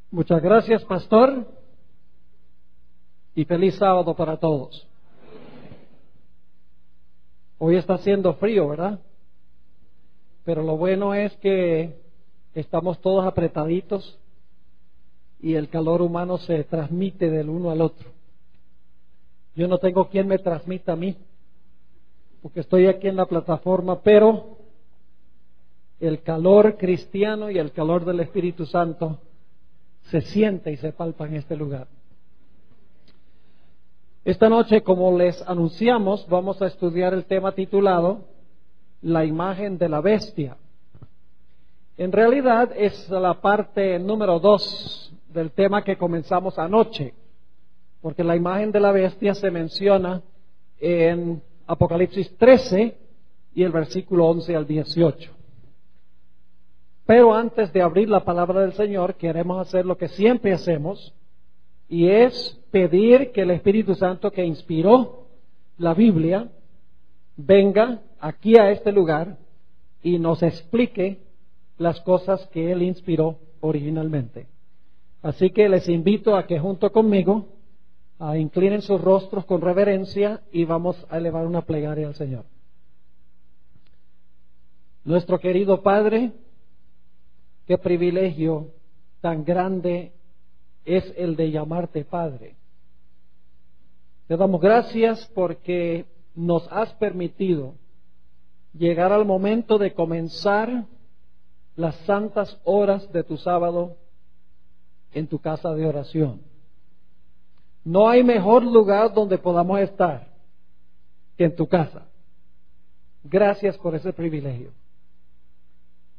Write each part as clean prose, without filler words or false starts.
Muchas gracias, pastor, y feliz sábado para todos. Hoy está haciendo frío, ¿verdad? Pero lo bueno es que estamos todos apretaditos y el calor humano se transmite del uno al otro. Yo no tengo quien me transmita a mí, porque estoy aquí en la plataforma, pero el calor cristiano y el calor del Espíritu Santo se siente y se palpa en este lugar. Esta noche, como les anunciamos, vamos a estudiar el tema titulado La imagen de la bestia. En realidad es la parte número 2 del tema que comenzamos anoche, porque la imagen de la bestia se menciona en Apocalipsis 13 y el versículo 11 al 18. Pero antes de abrir la palabra del Señor, queremos hacer lo que siempre hacemos, y es pedir que el Espíritu Santo que inspiró la Biblia venga aquí a este lugar y nos explique las cosas que Él inspiró originalmente. Así que les invito a que junto conmigo inclinen sus rostros con reverencia y vamos a elevar una plegaria al Señor. Nuestro querido Padre, qué privilegio tan grande es el de llamarte Padre. Te damos gracias porque nos has permitido llegar al momento de comenzar las santas horas de tu sábado en tu casa de oración. No hay mejor lugar donde podamos estar que en tu casa. Gracias por ese privilegio.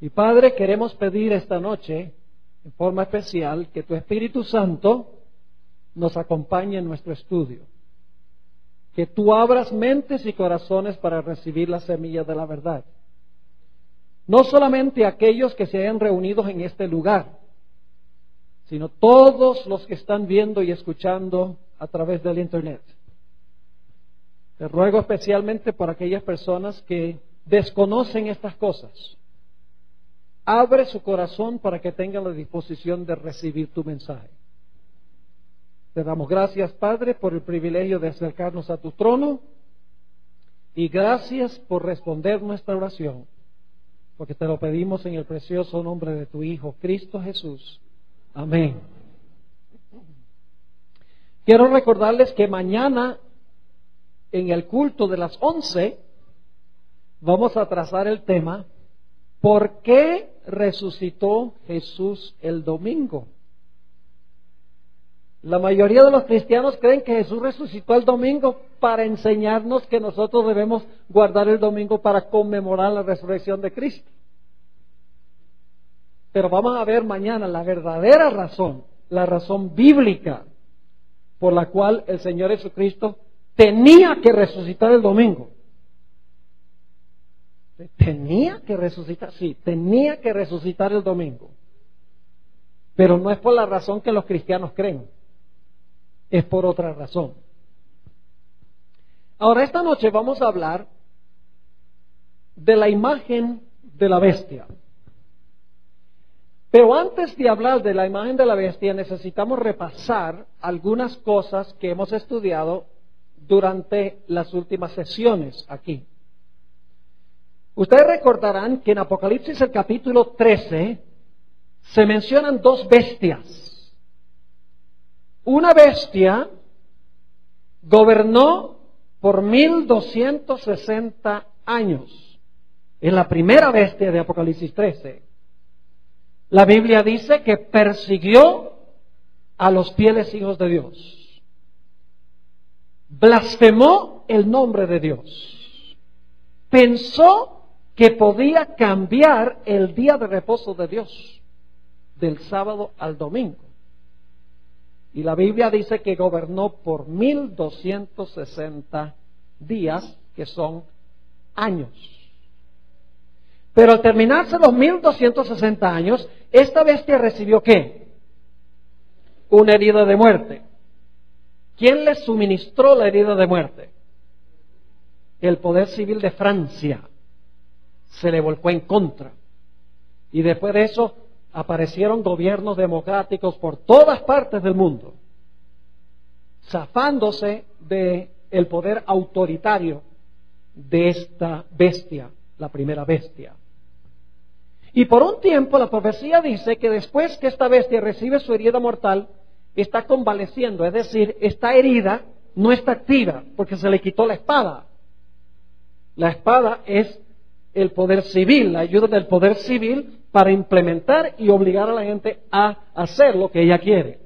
Y Padre, queremos pedir esta noche, en forma especial, que tu Espíritu Santo nos acompañe en nuestro estudio. Que tú abras mentes y corazones para recibir las semillas de la verdad. No solamente aquellos que se hayan reunido en este lugar, sino todos los que están viendo y escuchando a través del Internet. Te ruego especialmente por aquellas personas que desconocen estas cosas. Abre su corazón para que tengan la disposición de recibir tu mensaje. Te damos gracias, Padre, por el privilegio de acercarnos a tu trono y gracias por responder nuestra oración, porque te lo pedimos en el precioso nombre de tu Hijo, Cristo Jesús. Amén. Quiero recordarles que mañana, en el culto de las 11, vamos a trazar el tema ¿por qué resucitó Jesús el domingo? La mayoría de los cristianos creen que Jesús resucitó el domingo para enseñarnos que nosotros debemos guardar el domingo para conmemorar la resurrección de Cristo. Pero vamos a ver mañana la verdadera razón, la razón bíblica por la cual el Señor Jesucristo tenía que resucitar el domingo. Tenía que resucitar, sí, tenía que resucitar el domingo. Pero no es por la razón que los cristianos creen, es por otra razón. Ahora, esta noche vamos a hablar de la imagen de la bestia. Pero antes de hablar de la imagen de la bestia, necesitamos repasar algunas cosas que hemos estudiado durante las últimas sesiones aquí. Ustedes recordarán que en Apocalipsis el capítulo 13 se mencionan dos bestias. Una bestia gobernó por 1260 años. Es la primera bestia de Apocalipsis 13. La Biblia dice que persiguió a los fieles hijos de Dios. Blasfemó el nombre de Dios. Pensó que podía cambiar el día de reposo de Dios, del sábado al domingo. Y la Biblia dice que gobernó por 1260 días, que son años. Pero al terminarse los 1260 años, esta bestia recibió ¿qué? Una herida de muerte. ¿Quién le suministró la herida de muerte? El poder civil de Francia se le volcó en contra. Y después de eso, aparecieron gobiernos democráticos por todas partes del mundo, zafándose del poder autoritario de esta bestia, la primera bestia. Y por un tiempo la profecía dice que después que esta bestia recibe su herida mortal, está convaleciendo, es decir, esta herida no está activa porque se le quitó la espada. La espada es el poder civil, la ayuda del poder civil para implementar y obligar a la gente a hacer lo que ella quiere.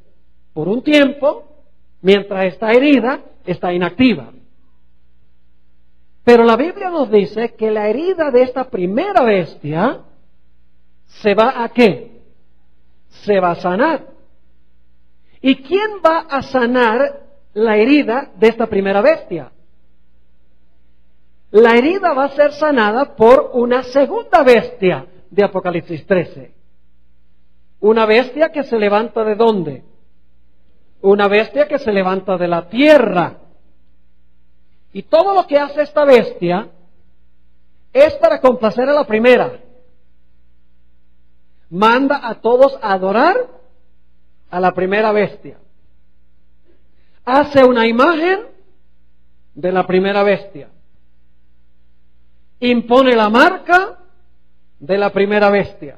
Por un tiempo, mientras está herida, está inactiva. Pero la Biblia nos dice que la herida de esta primera bestia se va a ¿qué? Se va a sanar. ¿Y quién va a sanar la herida de esta primera bestia? La herida va a ser sanada por una segunda bestia de Apocalipsis 13. Una bestia que se levanta ¿de dónde? Una bestia que se levanta de la tierra. Y todo lo que hace esta bestia es para complacer a la primera. Manda a todos a adorar a la primera bestia. Hace una imagen de la primera bestia. Impone la marca de la primera bestia.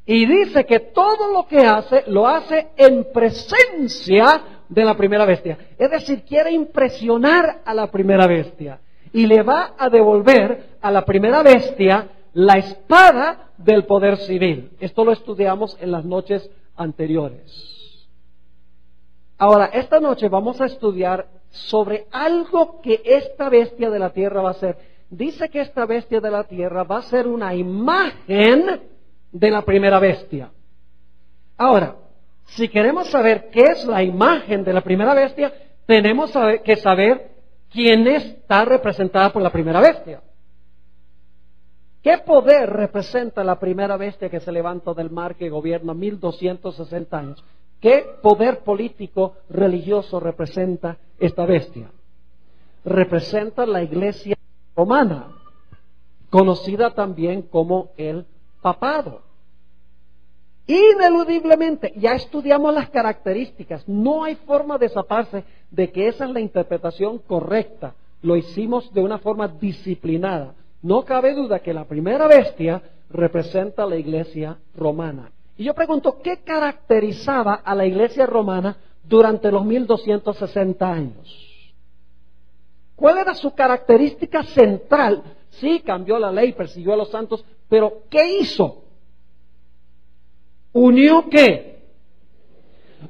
Y dice que todo lo que hace, lo hace en presencia de la primera bestia. Es decir, quiere impresionar a la primera bestia. Y le va a devolver a la primera bestia la espada del poder civil. Esto lo estudiamos en las noches anteriores. Ahora, esta noche vamos a estudiar sobre algo que esta bestia de la tierra va a hacer. Dice que esta bestia de la tierra va a ser una imagen de la primera bestia. Ahora, si queremos saber qué es la imagen de la primera bestia, tenemos que saber quién está representada por la primera bestia. ¿Qué poder representa la primera bestia que se levanta del mar, que gobierna 1260 años? ¿Qué poder político, religioso representa esta bestia? Representa la Iglesia romana, conocida también como el papado. Ineludiblemente, ya estudiamos las características, no hay forma de zafarse de que esa es la interpretación correcta. Lo hicimos de una forma disciplinada. No cabe duda que la primera bestia representa a la Iglesia romana. Y yo pregunto, ¿qué caracterizaba a la Iglesia romana durante los 1260 años? ¿Cuál era su característica central? Sí, cambió la ley, persiguió a los santos, pero ¿qué hizo? ¿Unió qué?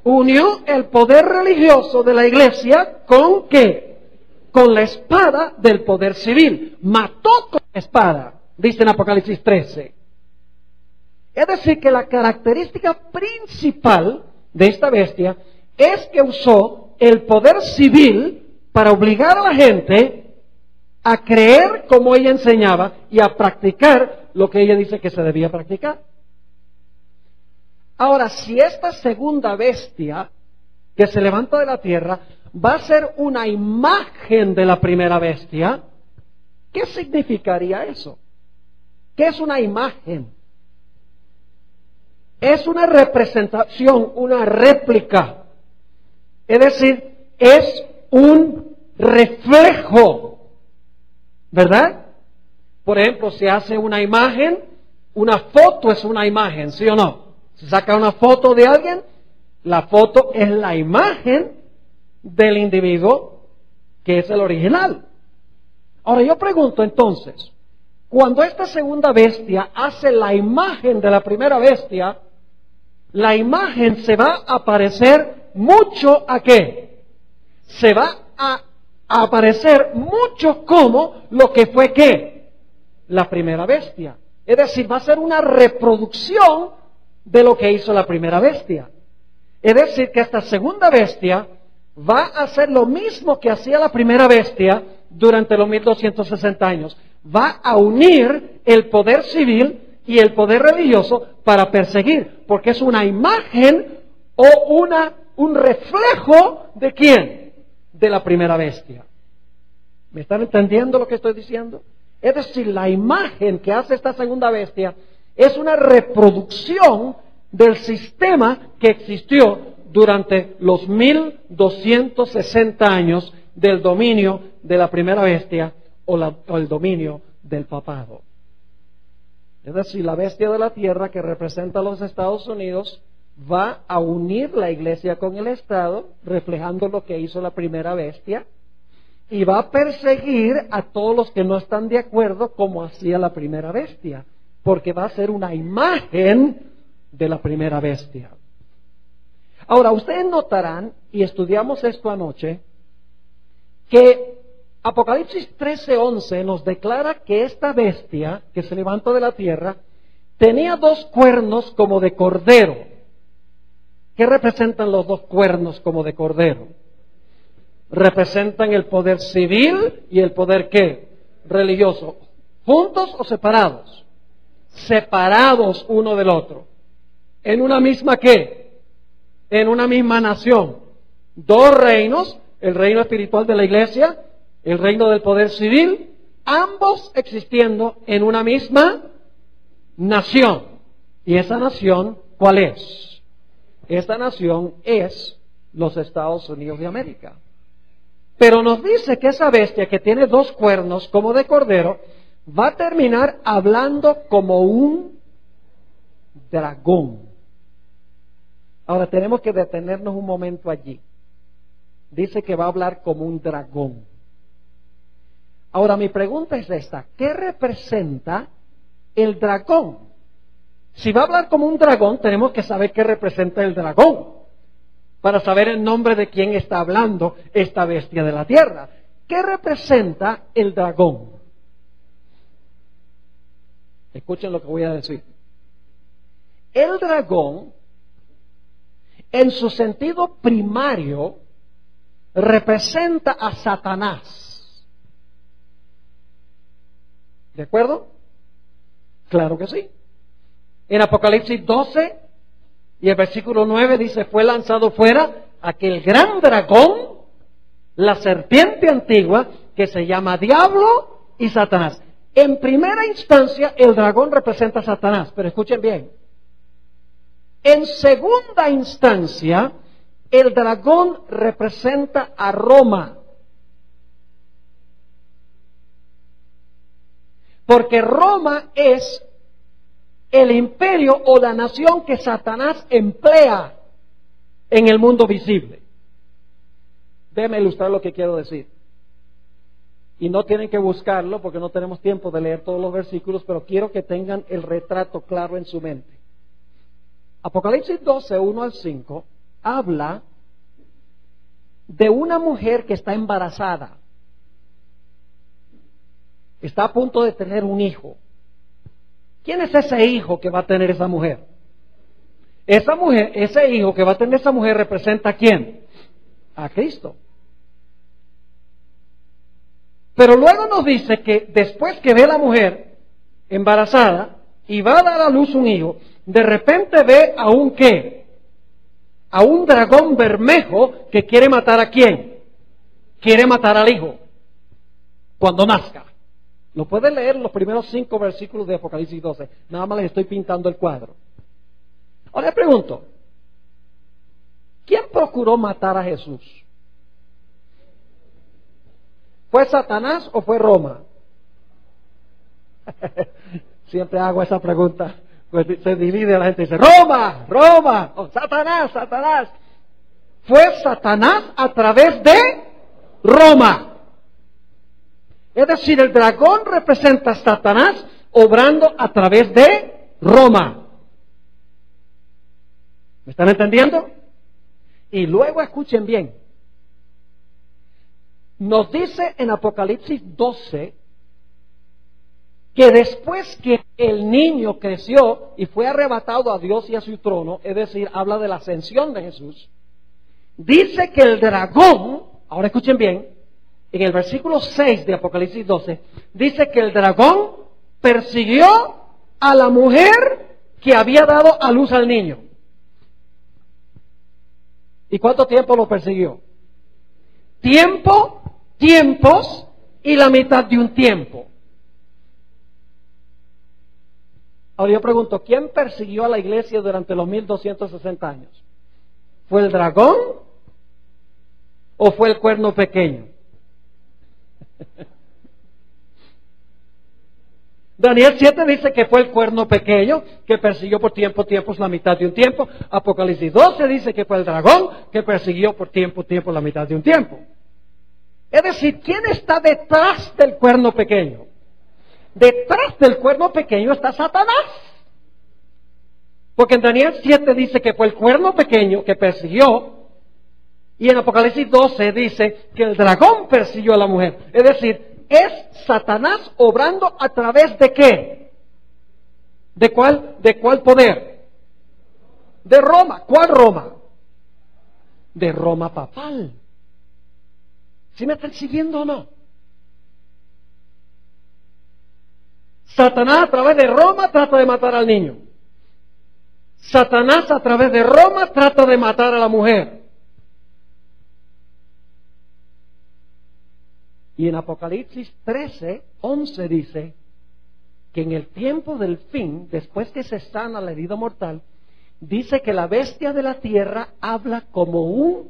Unió el poder religioso de la Iglesia con ¿qué? Con la espada del poder civil. Mató con la espada, dice en Apocalipsis 13. Es decir, que la característica principal de esta bestia es que usó el poder civil para obligar a la gente a creer como ella enseñaba y a practicar lo que ella dice que se debía practicar. Ahora, si esta segunda bestia que se levanta de la tierra va a ser una imagen de la primera bestia, ¿qué significaría eso? ¿Qué es una imagen? Es una representación, una réplica. Es decir, es un reflejo, ¿verdad? Por ejemplo, si hace una imagen, una foto es una imagen, ¿sí o no? Se saca una foto de alguien, la foto es la imagen del individuo que es el original. Ahora yo pregunto entonces, cuando esta segunda bestia hace la imagen de la primera bestia, la imagen se va a parecer mucho ¿a qué? Se va a aparecer mucho como lo que fue ¿qué? La primera bestia. Es decir, va a ser una reproducción de lo que hizo la primera bestia. Es decir, que esta segunda bestia va a hacer lo mismo que hacía la primera bestia durante los 1260 años. Va a unir el poder civil y el poder religioso para perseguir, porque es una imagen o un reflejo ¿de quién? De la primera bestia. ¿Me están entendiendo lo que estoy diciendo? Es decir, la imagen que hace esta segunda bestia Es una reproducción del sistema que existió durante los 1260 años del dominio de la primera bestia o el dominio del papado. Es decir, la bestia de la tierra que representa a los Estados Unidos va a unir la iglesia con el Estado, reflejando lo que hizo la primera bestia, y va a perseguir a todos los que no están de acuerdo como hacía la primera bestia, porque va a ser una imagen de la primera bestia. Ahora, ustedes notarán, y estudiamos esto anoche, que Apocalipsis 13:11 nos declara que esta bestia que se levantó de la tierra tenía 2 cuernos como de cordero. ¿Qué representan los 2 cuernos como de cordero? Representan el poder civil y el poder ¿qué? Religioso. ¿Juntos o separados? Separados uno del otro. ¿En una misma qué? En una misma nación. 2 reinos, el reino espiritual de la iglesia, el reino del poder civil, ambos existiendo en una misma nación. ¿Y esa nación cuál es? Esta nación es los Estados Unidos de América. Pero nos dice que esa bestia que tiene 2 cuernos como de cordero va a terminar hablando como un dragón. Ahora tenemos que detenernos un momento allí. Dice que va a hablar como un dragón. Ahora mi pregunta es esta: ¿qué representa el dragón? Si va a hablar como un dragón, tenemos que saber qué representa el dragón, para saber el nombre de quién está hablando esta bestia de la tierra. ¿Qué representa el dragón? Escuchen lo que voy a decir. El dragón, en su sentido primario, representa a Satanás. ¿De acuerdo? Claro que sí. En Apocalipsis 12 y el versículo 9 dice: fue lanzado fuera aquel gran dragón, la serpiente antigua, que se llama Diablo y Satanás. En primera instancia, el dragón representa a Satanás, pero escuchen bien. En segunda instancia, el dragón representa a Roma. Porque Roma es el imperio o la nación que Satanás emplea en el mundo visible. Déjenme ilustrar lo que quiero decir. Y no tienen que buscarlo porque no tenemos tiempo de leer todos los versículos, pero quiero que tengan el retrato claro en su mente. Apocalipsis 12, 1 al 5, habla de una mujer que está embarazada. Está a punto de tener un hijo. ¿Quién es ese hijo que va a tener esa mujer? Esa mujer, ese hijo que va a tener esa mujer representa ¿a quién? A Cristo. Pero luego nos dice que después que ve a la mujer embarazada y va a dar a luz un hijo, de repente ve a un ¿qué? A un dragón bermejo que quiere matar ¿a quién? Quiere matar al hijo cuando nazca. Lo pueden leer los primeros 5 versículos de Apocalipsis 12. Nada más les estoy pintando el cuadro. Ahora les pregunto, ¿quién procuró matar a Jesús? ¿Fue Satanás o fue Roma? Siempre hago esa pregunta. Pues se divide la gente y dice, Roma, Roma, o Satanás, Satanás. Fue Satanás a través de Roma. Es decir, el dragón representa a Satanás obrando a través de Roma. ¿Me están entendiendo? Y luego escuchen bien. Nos dice en Apocalipsis 12 que después que el niño creció y fue arrebatado a Dios y a su trono, es decir, habla de la ascensión de Jesús, dice que el dragón, ahora escuchen bien, en el versículo 6 de Apocalipsis 12, dice que el dragón persiguió a la mujer que había dado a luz al niño. ¿Y cuánto tiempo lo persiguió? Tiempo, tiempos y la mitad de un tiempo. Ahora yo pregunto, ¿quién persiguió a la iglesia durante los 1260 años? ¿Fue el dragón o fue el cuerno pequeño? Daniel 7 dice que fue el cuerno pequeño que persiguió por tiempos la mitad de un tiempo. Apocalipsis 12 dice que fue el dragón que persiguió por tiempos la mitad de un tiempo. Es decir, ¿quién está detrás del cuerno pequeño? Detrás del cuerno pequeño está Satanás. Porque en Daniel 7 dice que fue el cuerno pequeño que persiguió, y en Apocalipsis 12 dice que el dragón persiguió a la mujer. Es decir, es Satanás obrando a través de ¿qué? ¿De cuál poder? De Roma. ¿Cuál Roma? De Roma papal. ¿Sí me están siguiendo o no? Satanás a través de Roma trata de matar al niño. Satanás a través de Roma trata de matar a la mujer. Y en Apocalipsis 13:11 dice que en el tiempo del fin, después que se sana la herida mortal, dice que la bestia de la tierra habla como un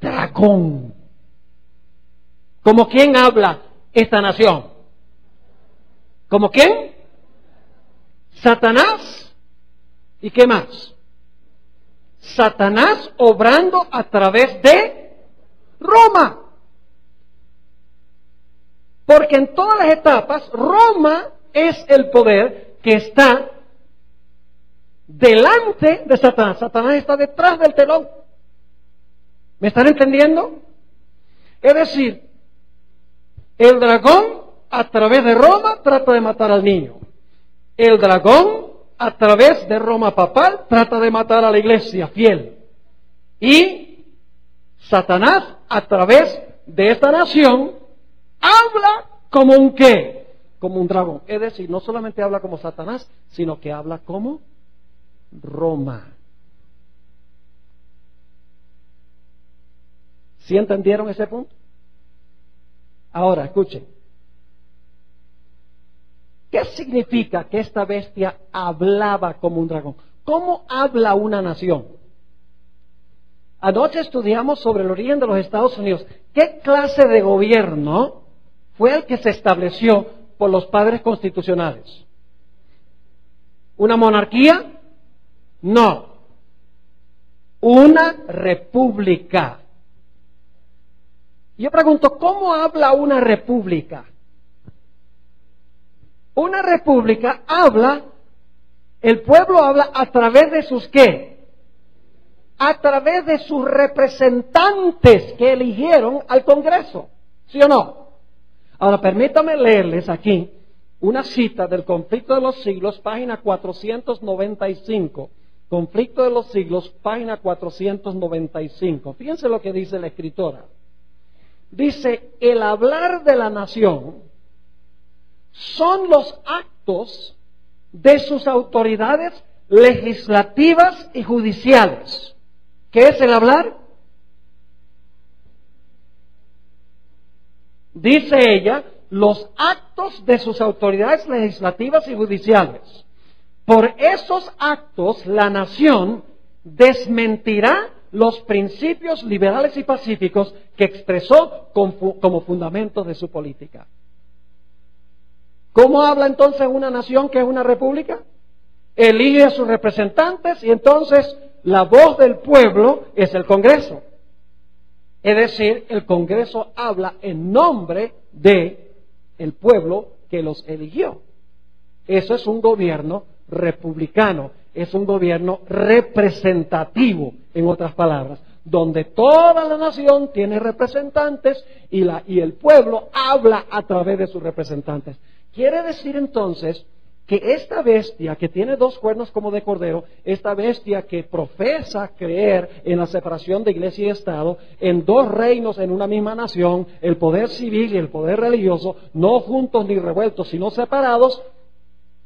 dragón. ¿Como quién habla esta nación? ¿Como quién? Satanás. ¿Y qué más? Satanás obrando a través de Roma. Porque en todas las etapas, Roma es el poder que está delante de Satanás. Satanás está detrás del telón. ¿Me están entendiendo? Es decir, el dragón a través de Roma trata de matar al niño. El dragón a través de Roma papal trata de matar a la iglesia fiel. Y Satanás a través de esta nación habla como un ¿qué? Como un dragón. Es decir, no solamente habla como Satanás, sino que habla como Roma. ¿Sí entendieron ese punto? Ahora, escuchen. ¿Qué significa que esta bestia hablaba como un dragón? ¿Cómo habla una nación? Anoche estudiamos sobre el origen de los Estados Unidos. ¿Qué clase de gobierno fue el que se estableció por los padres constitucionales? ¿Una monarquía? No. Una república. Yo pregunto, ¿cómo habla una república? Una república habla, el pueblo habla a través de sus ¿qué? A través de sus representantes que eligieron al Congreso. ¿Sí o no? Ahora permítame leerles aquí una cita del Conflicto de los Siglos, página 495. Conflicto de los Siglos, página 495. Fíjense lo que dice la escritora. Dice, el hablar de la nación son los actos de sus autoridades legislativas y judiciales. ¿Qué es el hablar? Dice ella, los actos de sus autoridades legislativas y judiciales. Por esos actos, la nación desmentirá los principios liberales y pacíficos que expresó como fundamento de su política. ¿Cómo habla entonces una nación que es una república? Elige a sus representantes y entonces la voz del pueblo es el Congreso. Es decir, el Congreso habla en nombre de el pueblo que los eligió. Eso es un gobierno republicano, es un gobierno representativo, en otras palabras, donde toda la nación tiene representantes y el pueblo habla a través de sus representantes. Quiere decir entonces que esta bestia que tiene dos cuernos como de cordero, esta bestia que profesa creer en la separación de iglesia y Estado, en dos reinos en una misma nación, el poder civil y el poder religioso, no juntos ni revueltos, sino separados,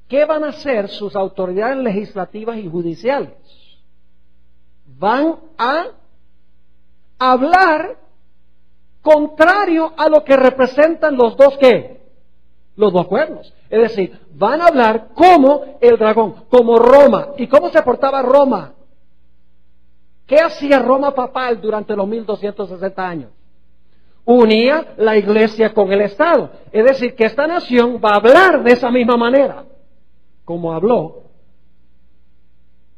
¿qué van a hacer sus autoridades legislativas y judiciales? Van a hablar contrario a lo que representan los dos ¿qué? los dos cuernos. Es decir, van a hablar como el dragón, como Roma. ¿Y cómo se portaba Roma? ¿Qué hacía Roma papal durante los 1260 años? Unía la iglesia con el Estado. Es decir, que esta nación va a hablar de esa misma manera, como habló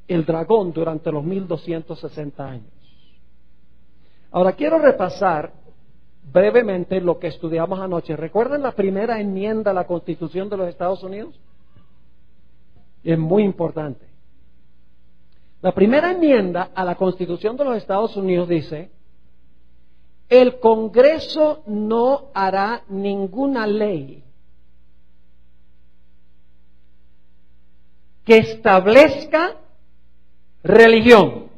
el dragón durante los 1260 años. Ahora quiero repasar brevemente lo que estudiamos anoche. ¿Recuerdan la primera enmienda a la Constitución de los Estados Unidos? Es muy importante. La primera enmienda a la Constitución de los Estados Unidos dice: el Congreso no hará ninguna ley que establezca religión.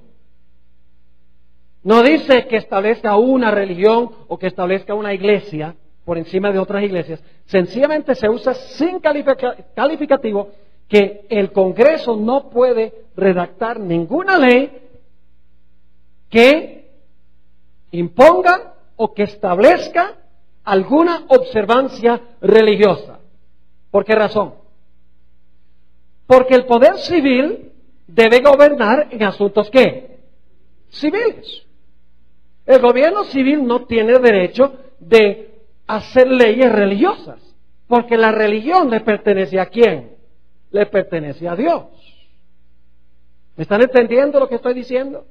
No dice que establezca una religión o que establezca una iglesia por encima de otras iglesias. Sencillamente se usa sin calificativo que el Congreso no puede redactar ninguna ley que imponga o que establezca alguna observancia religiosa. ¿Por qué razón? Porque el poder civil debe gobernar en asuntos ¿qué? Civiles. El gobierno civil no tiene derecho de hacer leyes religiosas, porque la religión le pertenece ¿a quién? Le pertenece a Dios. ¿Me están entendiendo lo que estoy diciendo?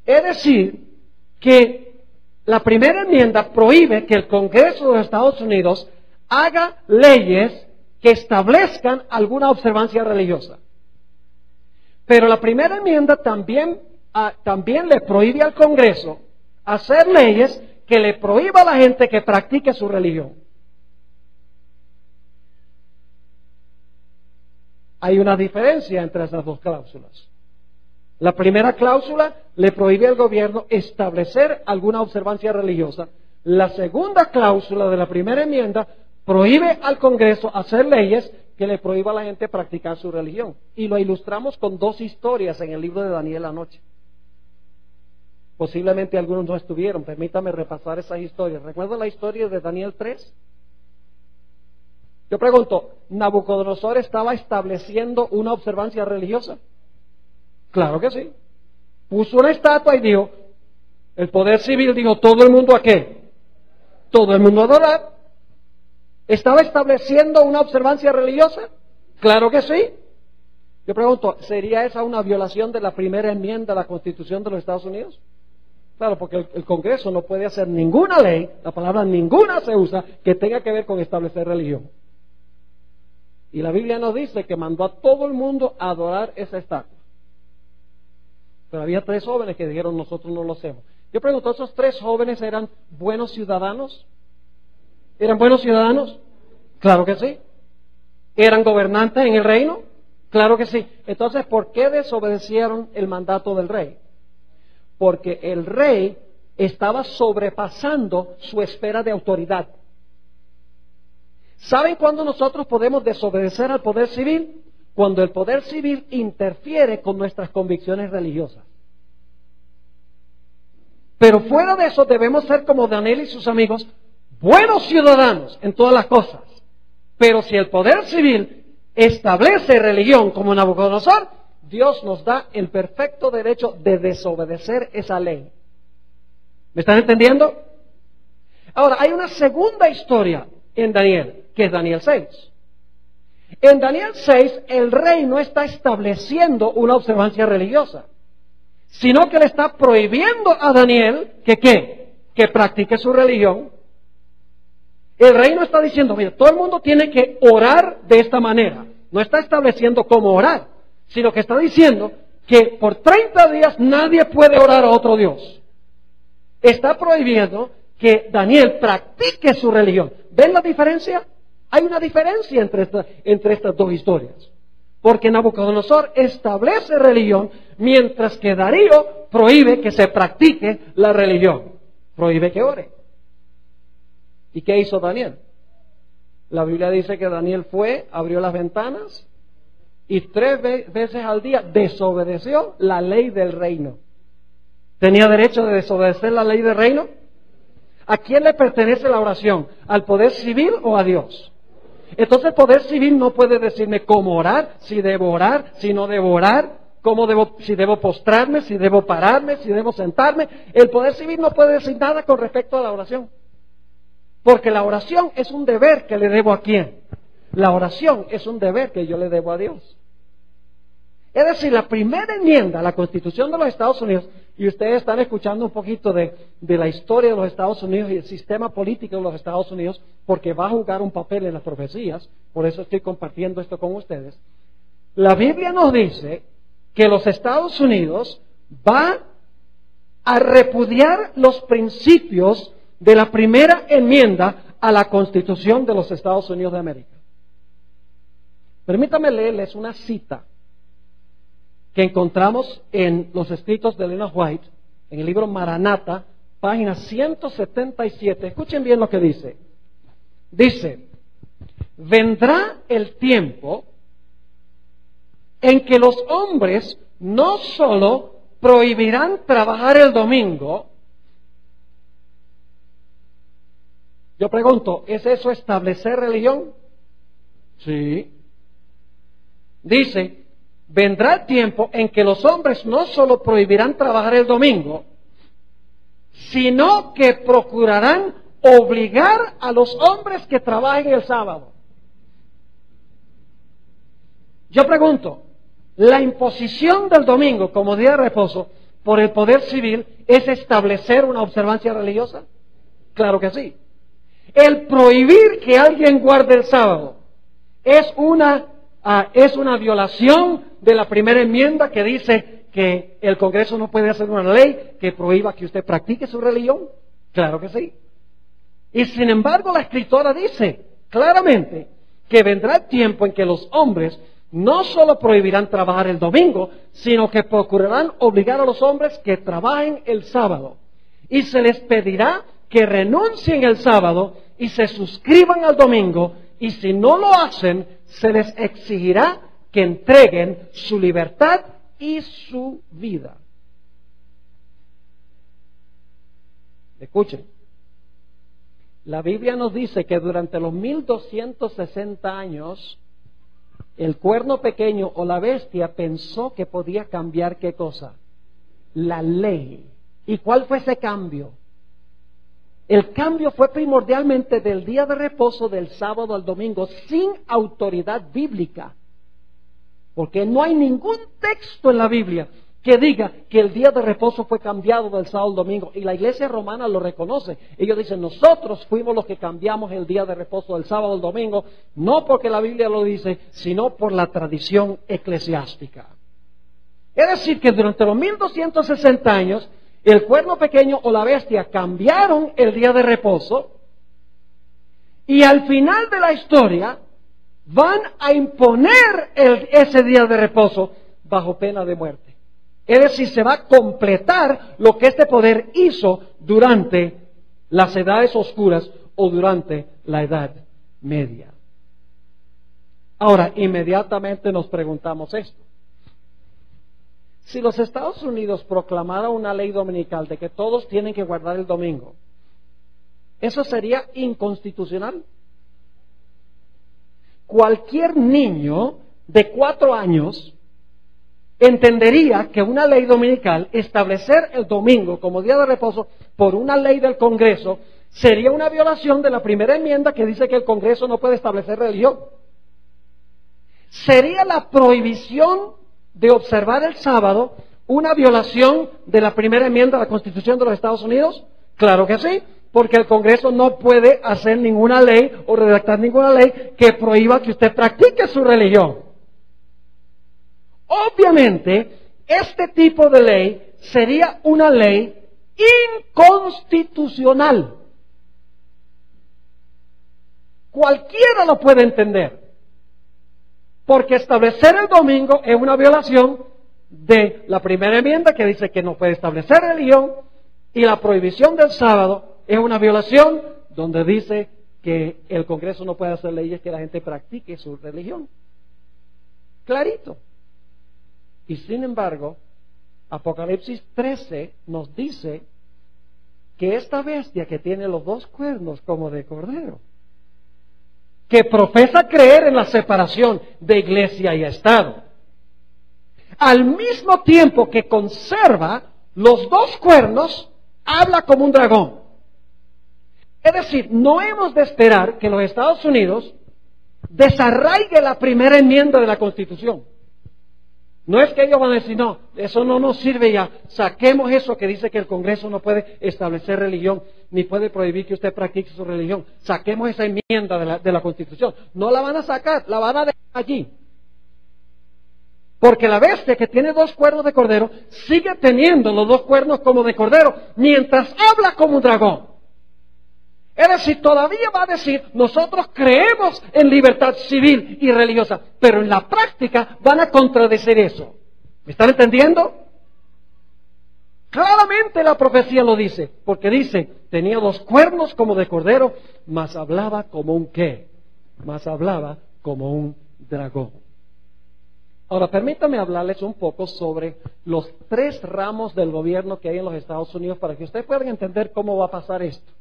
Es decir, que la primera enmienda prohíbe que el Congreso de los Estados Unidos haga leyes que establezcan alguna observancia religiosa. Pero la primera enmienda también le prohíbe al Congreso hacer leyes que le prohíba a la gente que practique su religión. Hay una diferencia entre esas dos cláusulas. La primera cláusula le prohíbe al gobierno establecer alguna observancia religiosa. La segunda cláusula de la primera enmienda prohíbe al Congreso hacer leyes que le prohíba a la gente practicar su religión. Y lo ilustramos con dos historias en el libro de Daniel anoche. Posiblemente algunos no estuvieron, permítame repasar esas historias. ¿Recuerdan la historia de Daniel 3? Yo pregunto, ¿Nabucodonosor estaba estableciendo una observancia religiosa? Claro que sí. Puso una estatua y dijo, el poder civil dijo, ¿todo el mundo a qué? Todo el mundo a adorar. ¿Estaba estableciendo una observancia religiosa? Claro que sí. Yo pregunto, ¿sería esa una violación de la primera enmienda a la Constitución de los Estados Unidos? Claro, porque el Congreso no puede hacer ninguna ley, la palabra ninguna se usa, que tenga que ver con establecer religión. Y la Biblia nos dice que mandó a todo el mundo a adorar esa estatua. Pero había 3 jóvenes que dijeron, nosotros no lo hacemos. Yo pregunto, ¿esos 3 jóvenes eran buenos ciudadanos? ¿Eran buenos ciudadanos? Claro que sí. ¿Eran gobernantes en el reino? Claro que sí. Entonces, ¿por qué desobedecieron el mandato del rey? Porque el rey estaba sobrepasando su esfera de autoridad. ¿Saben cuándo nosotros podemos desobedecer al poder civil? Cuando el poder civil interfiere con nuestras convicciones religiosas. Pero fuera de eso debemos ser como Daniel y sus amigos, buenos ciudadanos en todas las cosas. Pero si el poder civil establece religión como Nabucodonosor, Dios nos da el perfecto derecho de desobedecer esa ley. ¿Me están entendiendo? Ahora, hay una segunda historia en Daniel, que es Daniel 6. En Daniel 6, el rey no está estableciendo una observancia religiosa, sino que le está prohibiendo a Daniel que practique su religión. El rey no está diciendo, mira, todo el mundo tiene que orar de esta manera. No está estableciendo cómo orar, sino que está diciendo que por 30 días nadie puede orar a otro Dios. Está prohibiendo que Daniel practique su religión. ¿Ven la diferencia? Hay una diferencia entre estas dos historias. Porque Nabucodonosor establece religión, mientras que Darío prohíbe que se practique la religión. Prohíbe que ore. ¿Y qué hizo Daniel? La Biblia dice que Daniel fue, abrió las ventanas y 3 veces al día desobedeció la ley del reino. ¿Tenía derecho de desobedecer la ley del reino? ¿A quién le pertenece la oración? ¿Al poder civil o a Dios? Entonces el poder civil no puede decirme cómo orar, si no debo orar, si debo postrarme, si debo pararme, si debo sentarme. El poder civil no puede decir nada con respecto a la oración. Porque la oración es un deber que le debo a quién. La oración es un deber que yo le debo a Dios. Es decir, la primera enmienda a la Constitución de los Estados Unidos, y ustedes están escuchando un poquito de la historia de los Estados Unidos y el sistema político de los Estados Unidos, porque va a jugar un papel en las profecías, por eso estoy compartiendo esto con ustedes. La Biblia nos dice que los Estados Unidos va a repudiar los principios de la primera enmienda a la Constitución de los Estados Unidos de América. Permítame leerles una cita que encontramos en los escritos de Elena White, en el libro Maranata, página 177. Escuchen bien lo que dice. Dice, vendrá el tiempo en que los hombres no solo prohibirán trabajar el domingo. Yo pregunto, ¿es eso establecer religión? Sí. Dice, vendrá el tiempo en que los hombres no solo prohibirán trabajar el domingo, sino que procurarán obligar a los hombres que trabajen el sábado. Yo pregunto, ¿la imposición del domingo como día de reposo por el poder civil es establecer una observancia religiosa? Claro que sí. El prohibir que alguien guarde el sábado es una violación de la primera enmienda que dice que el Congreso no puede hacer una ley que prohíba que usted practique su religión. Claro que sí. Y sin embargo la escritora dice claramente que vendrá el tiempo en que los hombres no solo prohibirán trabajar el domingo, sino que procurarán obligar a los hombres que trabajen el sábado. Y se les pedirá que renuncien el sábado y se suscriban al domingo, y si no lo hacen, se les exigirá que entreguen su libertad y su vida. Escuchen, la Biblia nos dice que durante los 1260 años, el cuerno pequeño o la bestia pensó que podía cambiar ¿qué cosa? La ley. ¿Y cuál fue ese cambio? El cambio fue primordialmente del día de reposo del sábado al domingo, sin autoridad bíblica. Porque no hay ningún texto en la Biblia que diga que el día de reposo fue cambiado del sábado al domingo. Y la iglesia romana lo reconoce. Ellos dicen, nosotros fuimos los que cambiamos el día de reposo del sábado al domingo, no porque la Biblia lo dice, sino por la tradición eclesiástica. Es decir, que durante los 1260 años, el cuerno pequeño o la bestia cambiaron el día de reposo, y al final de la historia van a imponer ese día de reposo bajo pena de muerte. Es decir, se va a completar lo que este poder hizo durante las edades oscuras o durante la Edad Media. Ahora, inmediatamente nos preguntamos esto. Si los Estados Unidos proclamaran una ley dominical de que todos tienen que guardar el domingo, ¿eso sería inconstitucional? Cualquier niño de 4 años entendería que una ley dominical, establecer el domingo como día de reposo por una ley del Congreso, sería una violación de la primera enmienda que dice que el Congreso no puede establecer religión. Sería la prohibición de observar el sábado una violación de la primera enmienda de la Constitución de los Estados Unidos. Claro que sí, porque el Congreso no puede hacer ninguna ley o redactar ninguna ley que prohíba que usted practique su religión. Obviamente, este tipo de ley sería una ley inconstitucional. Cualquiera lo puede entender. Porque establecer el domingo es una violación de la primera enmienda que dice que no puede establecer religión, y la prohibición del sábado es una violación donde dice que el Congreso no puede hacer leyes que la gente practique su religión. Clarito. Y sin embargo, Apocalipsis 13 nos dice que esta bestia que tiene los 2 cuernos como de cordero, que profesa creer en la separación de iglesia y Estado, al mismo tiempo que conserva los dos cuernos, habla como un dragón. Es decir, no hemos de esperar que los Estados Unidos desarraigue la primera enmienda de la Constitución. No es que ellos van a decir, no, eso no nos sirve ya, saquemos eso que dice que el Congreso no puede establecer religión, ni puede prohibir que usted practique su religión. Saquemos esa enmienda de la Constitución. No la van a sacar, la van a dejar allí. Porque la bestia que tiene dos cuernos de cordero, sigue teniendo los dos cuernos como de cordero, mientras habla como un dragón. Es decir, todavía va a decir, nosotros creemos en libertad civil y religiosa, pero en la práctica van a contradecir eso. ¿Me están entendiendo? Claramente la profecía lo dice, porque dice, tenía dos cuernos como de cordero, mas hablaba como un ¿qué? Mas hablaba como un dragón. Ahora, permítame hablarles un poco sobre los tres ramos del gobierno que hay en los Estados Unidos para que ustedes puedan entender cómo va a pasar esto.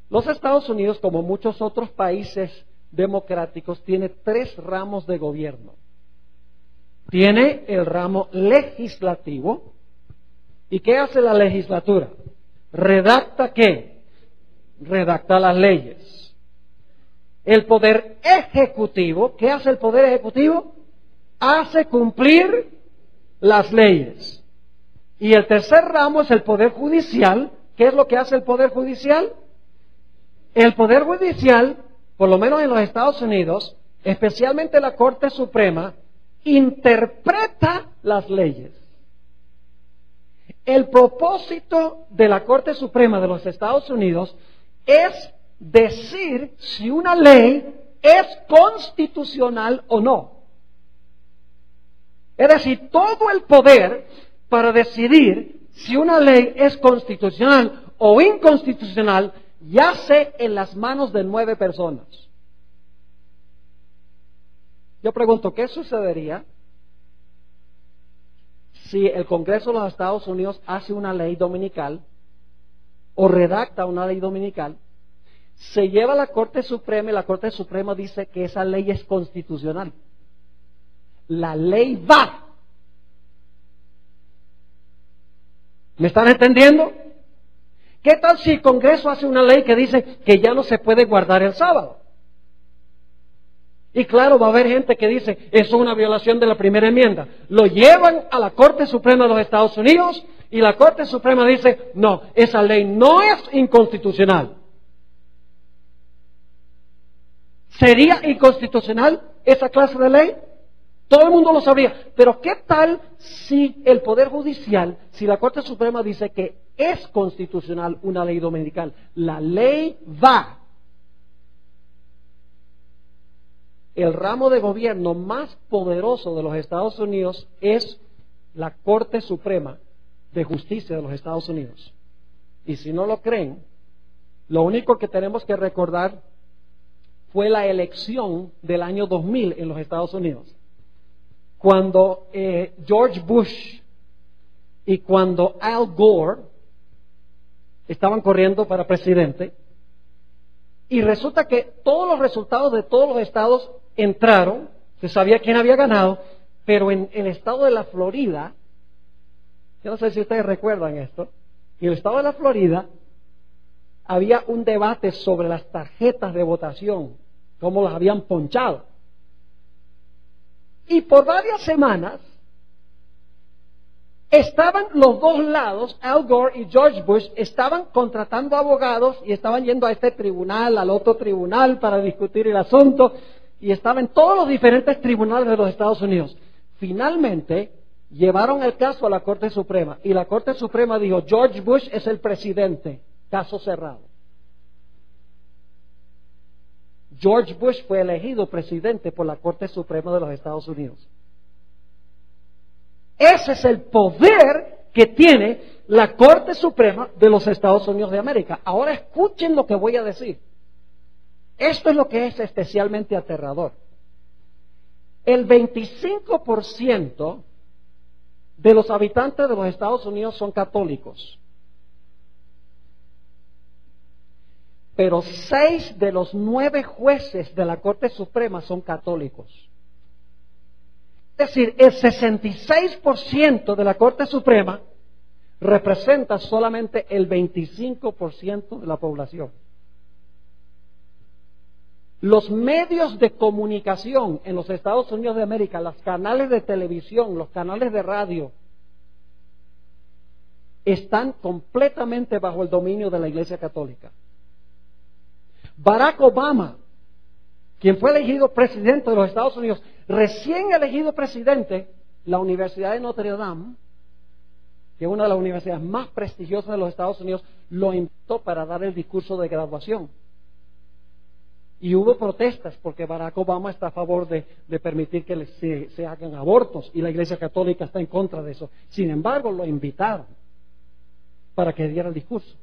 Los Estados Unidos, como muchos otros países democráticos, tiene tres ramos de gobierno. Tiene el ramo legislativo. ¿Y qué hace la legislatura? ¿Redacta qué? Redacta las leyes. El poder ejecutivo, ¿qué hace el poder ejecutivo? Hace cumplir las leyes. Y el tercer ramo es el poder judicial. ¿Qué es lo que hace el poder judicial? El Poder Judicial, por lo menos en los Estados Unidos, especialmente la Corte Suprema, interpreta las leyes. El propósito de la Corte Suprema de los Estados Unidos es decir si una ley es constitucional o no. Es decir, todo el poder para decidir si una ley es constitucional o inconstitucional yace en las manos de 9 personas. Yo pregunto, ¿qué sucedería si el Congreso de los Estados Unidos hace una ley dominical o redacta una ley dominical, se lleva a la Corte Suprema y la Corte Suprema dice que esa ley es constitucional? La ley va. ¿Me están entendiendo? ¿Qué tal si el Congreso hace una ley que dice que ya no se puede guardar el sábado? Y claro, va a haber gente que dice, eso es una violación de la primera enmienda. Lo llevan a la Corte Suprema de los Estados Unidos y la Corte Suprema dice, no, esa ley no es inconstitucional. ¿Sería inconstitucional esa clase de ley? Todo el mundo lo sabría. Pero ¿qué tal si el Poder Judicial, si la Corte Suprema dice que es constitucional una ley dominical? La ley va. El ramo de gobierno más poderoso de los Estados Unidos es la Corte Suprema de Justicia de los Estados Unidos. Y si no lo creen, lo único que tenemos que recordar fue la elección del año 2000 en los Estados Unidos. Cuando George Bush y cuando Al Gore estaban corriendo para presidente, y resulta que todos los resultados de todos los estados entraron, se sabía quién había ganado, pero en el estado de la Florida, yo no sé si ustedes recuerdan esto, en el estado de la Florida había un debate sobre las tarjetas de votación, cómo las habían ponchado. Y por varias semanas estaban los dos lados, Al Gore y George Bush, estaban contratando abogados y estaban yendo a este tribunal, al otro tribunal para discutir el asunto, y estaban en todos los diferentes tribunales de los Estados Unidos. Finalmente llevaron el caso a la Corte Suprema y la Corte Suprema dijo, George Bush es el presidente, caso cerrado. George Bush fue elegido presidente por la Corte Suprema de los Estados Unidos. Ese es el poder que tiene la Corte Suprema de los Estados Unidos de América. Ahora escuchen lo que voy a decir. Esto es lo que es especialmente aterrador. El 25% de los habitantes de los Estados Unidos son católicos. pero 6 de los 9 jueces de la Corte Suprema son católicos. Es decir, el 66% de la Corte Suprema representa solamente el 25% de la población. Los medios de comunicación en los Estados Unidos de América, los canales de televisión, los canales de radio, están completamente bajo el dominio de la Iglesia Católica. Barack Obama, quien fue elegido presidente de los Estados Unidos, recién elegido presidente, la Universidad de Notre Dame, que es una de las universidades más prestigiosas de los Estados Unidos, lo invitó para dar el discurso de graduación. Y hubo protestas porque Barack Obama está a favor de permitir que se hagan abortos y la Iglesia Católica está en contra de eso. Sin embargo, lo invitaron para que diera el discurso.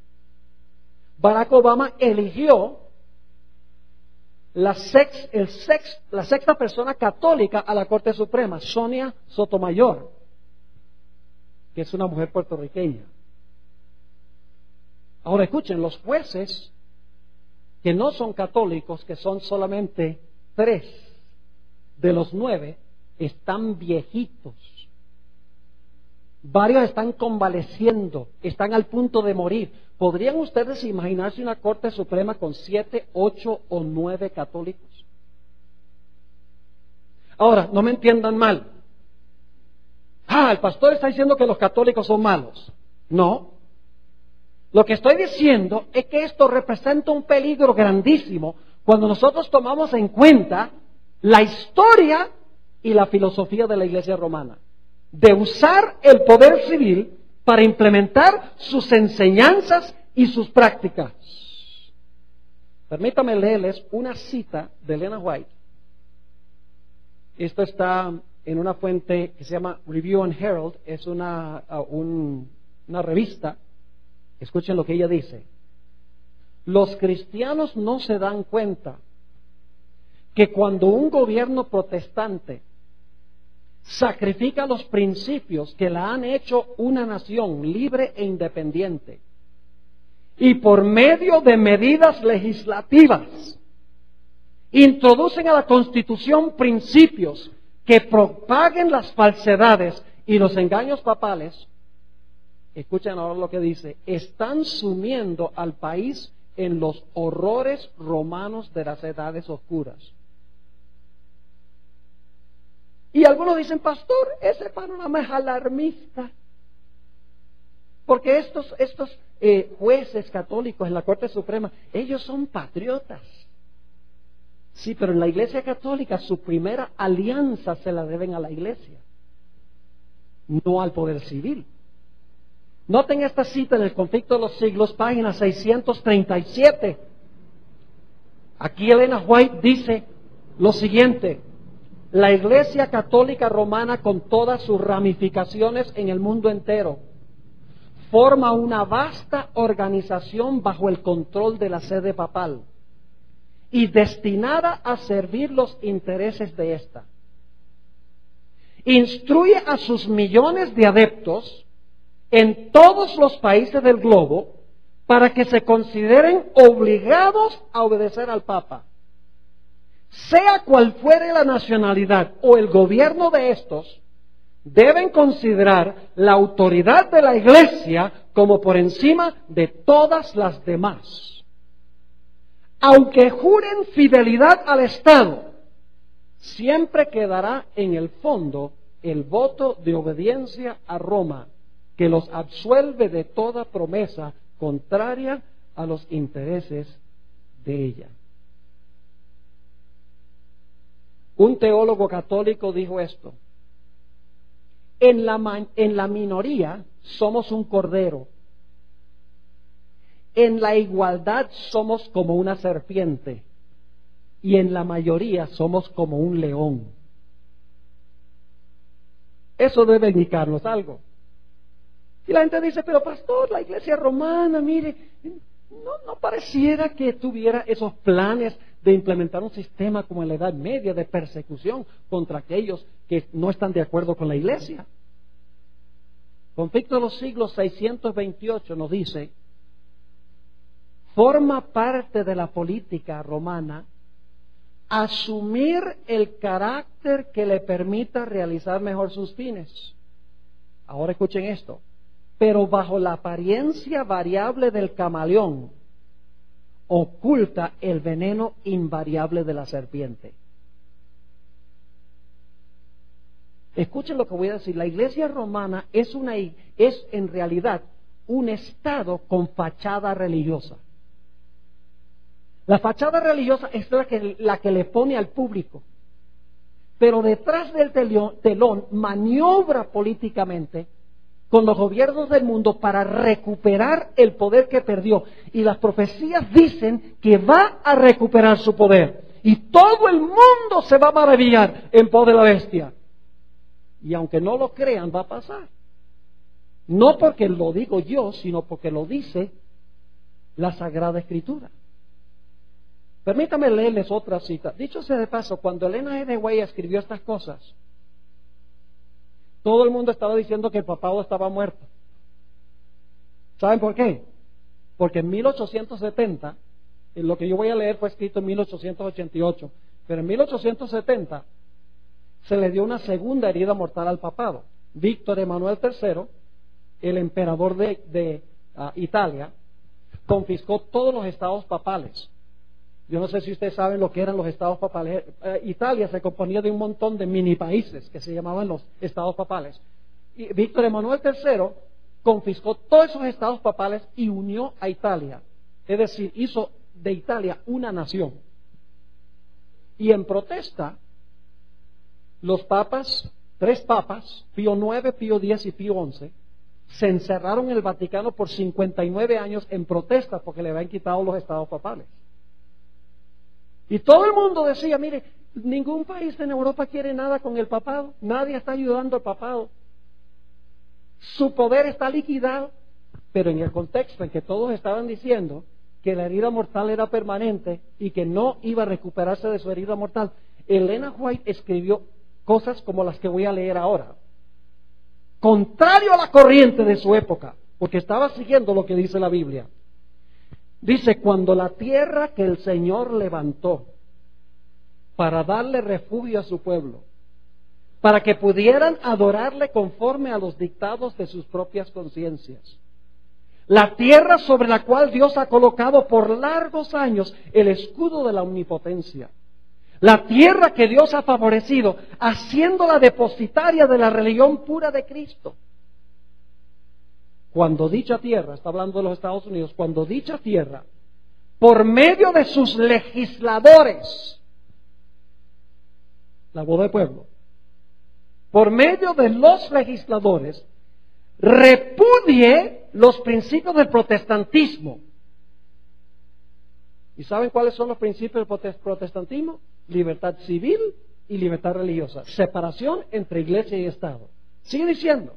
Barack Obama eligió la sexta persona católica a la Corte Suprema, Sonia Sotomayor, que es una mujer puertorriqueña. Ahora escuchen, los jueces que no son católicos, que son solamente 3 de los 9, están viejitos. Varios están convaleciendo, están al punto de morir. ¿Podrían ustedes imaginarse una Corte Suprema con 7, 8 o 9 católicos? Ahora, no me entiendan mal. El pastor está diciendo que los católicos son malos. No. Lo que estoy diciendo es que esto representa un peligro grandísimo cuando nosotros tomamos en cuenta la historia y la filosofía de la Iglesia romana, de usar el poder civil para implementar sus enseñanzas y sus prácticas. Permítame leerles una cita de Elena White. Esto está en una fuente que se llama Review and Herald, es una revista. Escuchen lo que ella dice. Los cristianos no se dan cuenta que cuando un gobierno protestante sacrifica los principios que la han hecho una nación libre e independiente y por medio de medidas legislativas introducen a la Constitución principios que propaguen las falsedades y los engaños papales, escuchen ahora lo que dice, están sumiendo al país en los horrores romanos de las edades oscuras. Y algunos dicen, pastor, ese panorama es alarmista. Porque estos jueces católicos en la Corte Suprema, ellos son patriotas. Sí, pero en la Iglesia Católica su primera alianza se la deben a la Iglesia, no al poder civil. Noten esta cita en el Conflicto de los Siglos, página 637. Aquí Elena White dice lo siguiente: la Iglesia Católica Romana, con todas sus ramificaciones en el mundo entero, forma una vasta organización bajo el control de la sede papal y destinada a servir los intereses de ésta. Instruye a sus millones de adeptos en todos los países del globo para que se consideren obligados a obedecer al Papa. Sea cual fuere la nacionalidad o el gobierno de estos, deben considerar la autoridad de la Iglesia como por encima de todas las demás. Aunque juren fidelidad al Estado, siempre quedará en el fondo el voto de obediencia a Roma, que los absuelve de toda promesa contraria a los intereses de ella. Un teólogo católico dijo esto: en la minoría somos un cordero, en la igualdad somos como una serpiente y en la mayoría somos como un león. Eso debe indicarnos algo. Y la gente dice, pero pastor, la Iglesia romana, mire, no pareciera que tuviera esos planes de implementar un sistema como en la Edad Media de persecución contra aquellos que no están de acuerdo con la Iglesia. Conflicto de los Siglos 628 nos dice: forma parte de la política romana asumir el carácter que le permita realizar mejor sus fines. Ahora escuchen esto. Pero bajo la apariencia variable del camaleón, oculta el veneno invariable de la serpiente. Escuchen lo que voy a decir. La iglesia romana es en realidad un estado con fachada religiosa. La fachada religiosa es la que le pone al público. Pero detrás del telón maniobra políticamente con los gobiernos del mundo para recuperar el poder que perdió. Y las profecías dicen que va a recuperar su poder. Y todo el mundo se va a maravillar en pos de la bestia. Y aunque no lo crean, va a pasar. No porque lo digo yo, sino porque lo dice la Sagrada Escritura. Permítame leerles otra cita. Dicho sea de paso, cuando Elena G. de White escribió estas cosas, todo el mundo estaba diciendo que el papado estaba muerto. ¿Saben por qué? Porque en 1870, en lo que yo voy a leer fue escrito en 1888, pero en 1870 se le dio una segunda herida mortal al papado. Víctor Emanuel III, el emperador de Italia, confiscó todos los estados papales. Yo no sé si ustedes saben lo que eran los estados papales. Italia se componía de un montón de mini países que se llamaban los estados papales. Y Víctor Emanuel III confiscó todos esos estados papales y unió a Italia. Es decir, hizo de Italia una nación. Y en protesta, los papas, 3 papas, Pío IX, Pío X y Pío XI, se encerraron en el Vaticano por 59 años en protesta porque le habían quitado los estados papales. Y todo el mundo decía, mire, ningún país en Europa quiere nada con el papado, nadie está ayudando al papado, su poder está liquidado. Pero en el contexto en que todos estaban diciendo que la herida mortal era permanente y que no iba a recuperarse de su herida mortal, Elena White escribió cosas como las que voy a leer ahora, contrario a la corriente de su época, porque estaba siguiendo lo que dice la Biblia. Dice, cuando la tierra que el Señor levantó para darle refugio a su pueblo, para que pudieran adorarle conforme a los dictados de sus propias conciencias, la tierra sobre la cual Dios ha colocado por largos años el escudo de la omnipotencia, la tierra que Dios ha favorecido, haciéndola depositaria de la religión pura de Cristo. Cuando dicha tierra, está hablando de los Estados Unidos, cuando dicha tierra, por medio de sus legisladores, la voz del pueblo, por medio de los legisladores, repudie los principios del protestantismo. ¿Y saben cuáles son los principios del protestantismo? Libertad civil y libertad religiosa. Separación entre iglesia y Estado. Sigue diciendo.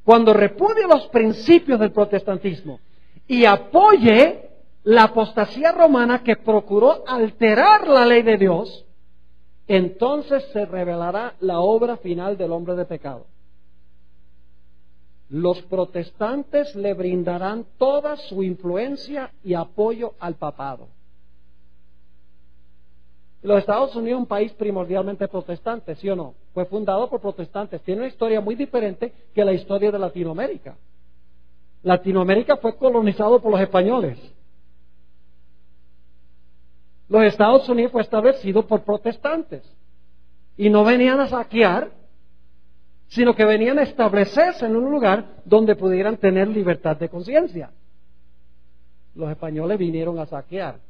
Cuando repudie los principios del protestantismo y apoye la apostasía romana que procuró alterar la ley de Dios, entonces se revelará la obra final del hombre de pecado. Los protestantes le brindarán toda su influencia y apoyo al papado. Los Estados Unidos es un país primordialmente protestante, ¿sí o no? Fue fundado por protestantes. Tiene una historia muy diferente que la historia de Latinoamérica. Latinoamérica fue colonizado por los españoles. Los Estados Unidos fue establecido por protestantes. Y no venían a saquear, sino que venían a establecerse en un lugar donde pudieran tener libertad de conciencia. Los españoles vinieron a saquear.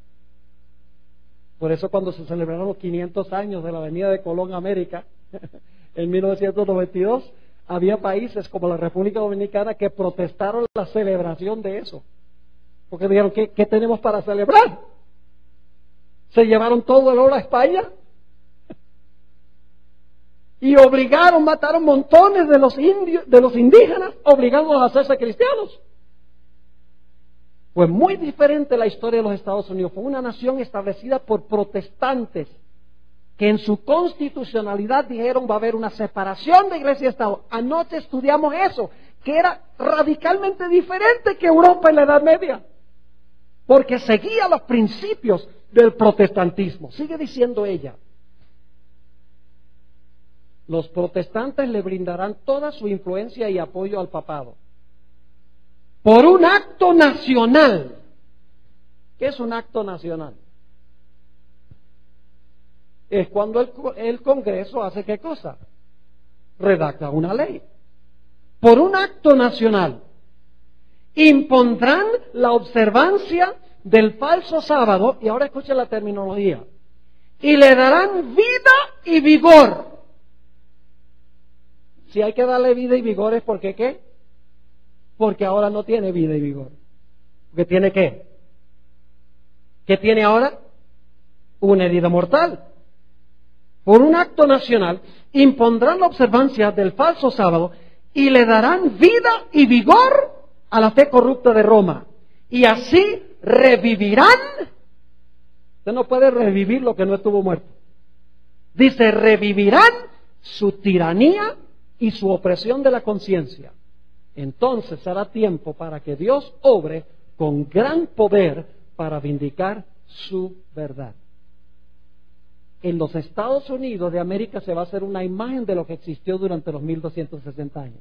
Por eso cuando se celebraron los 500 años de la venida de Colón a América, en 1992, había países como la República Dominicana que protestaron la celebración de eso. Porque dijeron, ¿qué tenemos para celebrar? ¿Se llevaron todo el oro a España? Y mataron montones de los indígenas, obligándolos a hacerse cristianos. Fue muy diferente la historia de los Estados Unidos. Fue una nación establecida por protestantes que en su constitucionalidad dijeron va a haber una separación de iglesia y Estado. Anoche estudiamos eso, que era radicalmente diferente que Europa en la Edad Media. porque seguía los principios del protestantismo. Sigue diciendo ella. Los protestantes le brindarán toda su influencia y apoyo al papado. Por un acto nacional. ¿Qué es un acto nacional? Es cuando el Congreso hace ¿qué cosa? Redacta una ley. Por un acto nacional. Impondrán la observancia del falso sábado, y ahora escuchen la terminología, y le darán vida y vigor. Si hay que darle vida y vigor es porque ¿qué? Porque ahora no tiene vida y vigor. ¿Porque tiene qué? ¿Qué tiene ahora? Una herida mortal. Por un acto nacional, impondrán la observancia del falso sábado y le darán vida y vigor a la fe corrupta de Roma. Y así revivirán. Usted no puede revivir lo que no estuvo muerto. Dice, revivirán su tiranía y su opresión de la conciencia. Entonces será tiempo para que Dios obre con gran poder para vindicar su verdad. En los Estados Unidos de América se va a hacer una imagen de lo que existió durante los 1260 años.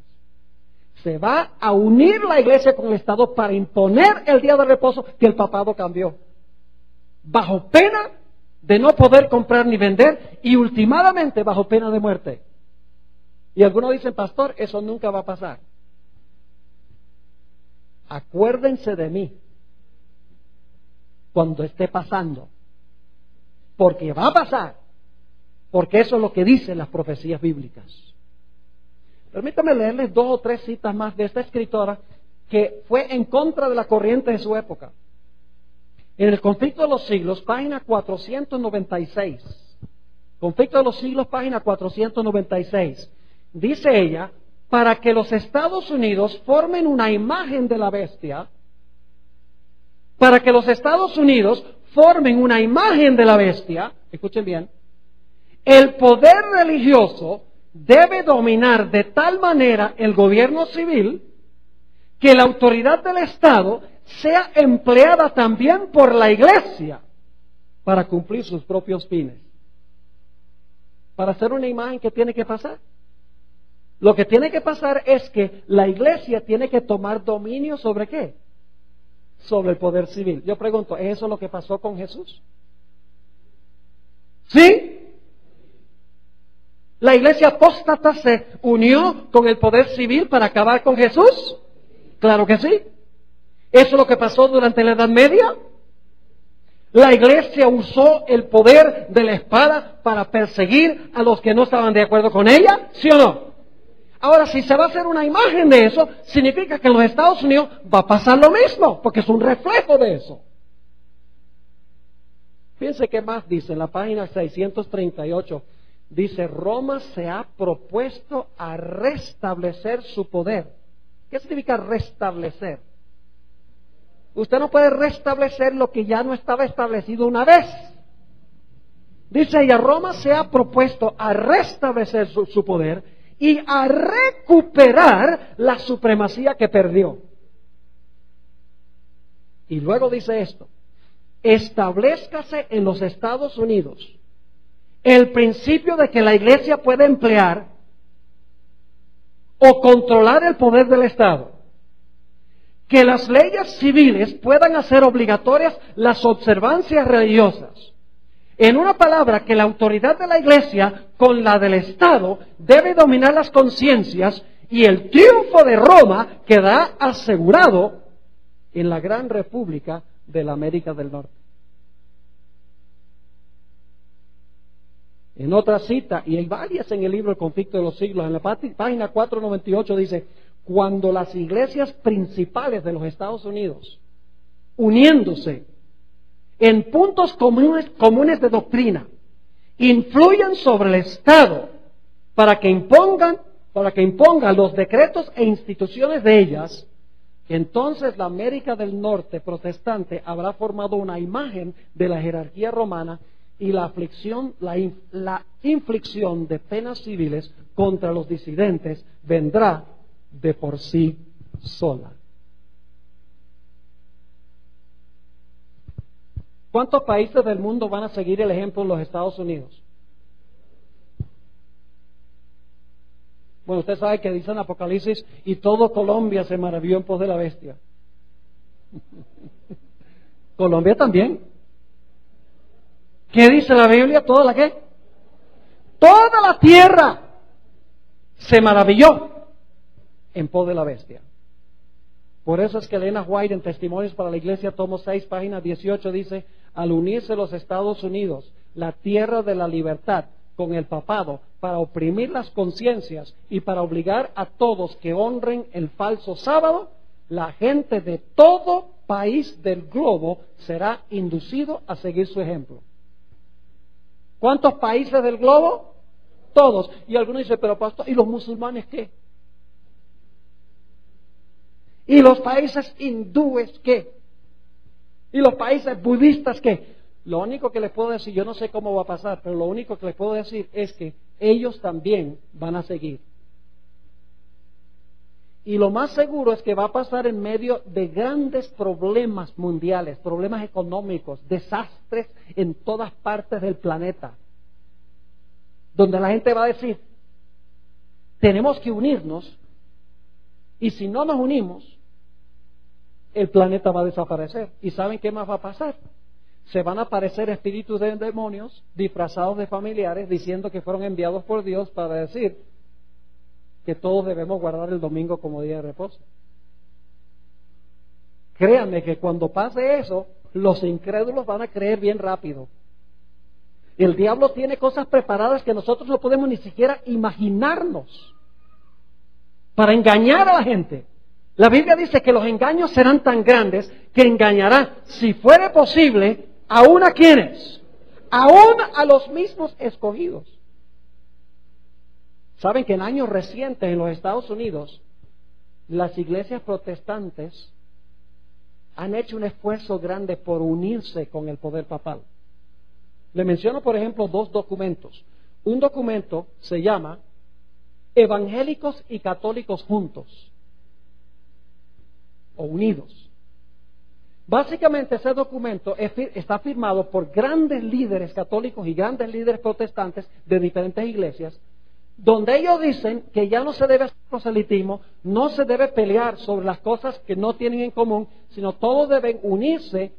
Se va a unir la iglesia con el Estado para imponer el día de reposo que el papado cambió. Bajo pena de no poder comprar ni vender y últimamente bajo pena de muerte. Y algunos dicen, pastor, eso nunca va a pasar. Acuérdense de mí cuando esté pasando. Porque va a pasar. Porque eso es lo que dicen las profecías bíblicas. Permítame leerles 2 o 3 citas más de esta escritora que fue en contra de la corriente de su época. En el Conflicto de los Siglos, página 496. Conflicto de los Siglos, página 496. Dice ella, para que los Estados Unidos formen una imagen de la bestia, para que los Estados Unidos formen una imagen de la bestia, escuchen bien, el poder religioso debe dominar de tal manera el gobierno civil que la autoridad del Estado sea empleada también por la Iglesia para cumplir sus propios fines. Para hacer una imagen, ¿qué tiene que pasar? Lo que tiene que pasar es que la Iglesia tiene que tomar dominio ¿sobre qué? Sobre el poder civil. Yo pregunto, ¿es eso lo que pasó con Jesús? ¿Sí? ¿La iglesia apóstata se unió con el poder civil para acabar con Jesús? Claro que sí. ¿Eso es lo que pasó durante la Edad Media? ¿La iglesia usó el poder de la espada para perseguir a los que no estaban de acuerdo con ella? ¿Sí o no? Ahora, si se va a hacer una imagen de eso, significa que en los Estados Unidos va a pasar lo mismo, porque es un reflejo de eso. Fíjense qué más dice en la página 638. Dice, Roma se ha propuesto a restablecer su poder. ¿Qué significa restablecer? Usted no puede restablecer lo que ya no estaba establecido una vez. Dice ella, Roma se ha propuesto a restablecer su poder y a recuperar la supremacía que perdió. Y luego dice esto, establezcase en los Estados Unidos el principio de que la iglesia puede emplear o controlar el poder del Estado, que las leyes civiles puedan hacer obligatorias las observancias religiosas. En una palabra, que la autoridad de la iglesia con la del Estado debe dominar las conciencias y el triunfo de Roma queda asegurado en la gran república de la América del Norte. En otra cita, y hay varias en el libro El Conflicto de los Siglos, en la página 498 dice, cuando las iglesias principales de los Estados Unidos, uniéndose en puntos comunes de doctrina, influyan sobre el Estado para que impongan los decretos e instituciones de ellas, entonces la América del Norte protestante habrá formado una imagen de la jerarquía romana y la inflicción de penas civiles contra los disidentes vendrá de por sí sola. ¿Cuántos países del mundo van a seguir el ejemplo de los Estados Unidos? Bueno, usted sabe que dice en Apocalipsis, y todo Colombia se maravilló en pos de la bestia. Colombia también. ¿Qué dice la Biblia? ¿Toda la qué? Toda la tierra se maravilló en pos de la bestia. Por eso es que Elena White en Testimonios para la Iglesia, tomo 6, página 18, dice: al unirse los Estados Unidos, la tierra de la libertad, con el papado, para oprimir las conciencias y para obligar a todos que honren el falso sábado, la gente de todo país del globo será inducido a seguir su ejemplo. ¿Cuántos países del globo? Todos. Y algunos dicen, pero pastor, ¿y los musulmanes qué? ¿Y los países hindúes qué? ¿Y los países budistas qué? Lo único que les puedo decir, yo no sé cómo va a pasar, pero lo único que les puedo decir es que ellos también van a seguir. Y lo más seguro es que va a pasar en medio de grandes problemas mundiales, problemas económicos, desastres en todas partes del planeta, donde la gente va a decir, tenemos que unirnos, y si no nos unimos, el planeta va a desaparecer. ¿Y saben qué más va a pasar? Se van a aparecer espíritus de demonios disfrazados de familiares diciendo que fueron enviados por Dios para decir que todos debemos guardar el domingo como día de reposo. Créanme que cuando pase eso, los incrédulos van a creer bien rápido. El diablo tiene cosas preparadas que nosotros no podemos ni siquiera imaginarnos para engañar a la gente. La Biblia dice que los engaños serán tan grandes que engañará, si fuere posible, aún a quienes, aún a los mismos escogidos. Saben que en años recientes en los Estados Unidos, las iglesias protestantes han hecho un esfuerzo grande por unirse con el poder papal. Le menciono, por ejemplo, 2 documentos. Un documento se llama Evangélicos y Católicos Juntos o Unidos. Básicamente ese documento está firmado por grandes líderes católicos y grandes líderes protestantes de diferentes iglesias, donde ellos dicen que ya no se debe hacer proselitismo, no se debe pelear sobre las cosas que no tienen en común, sino todos deben unirse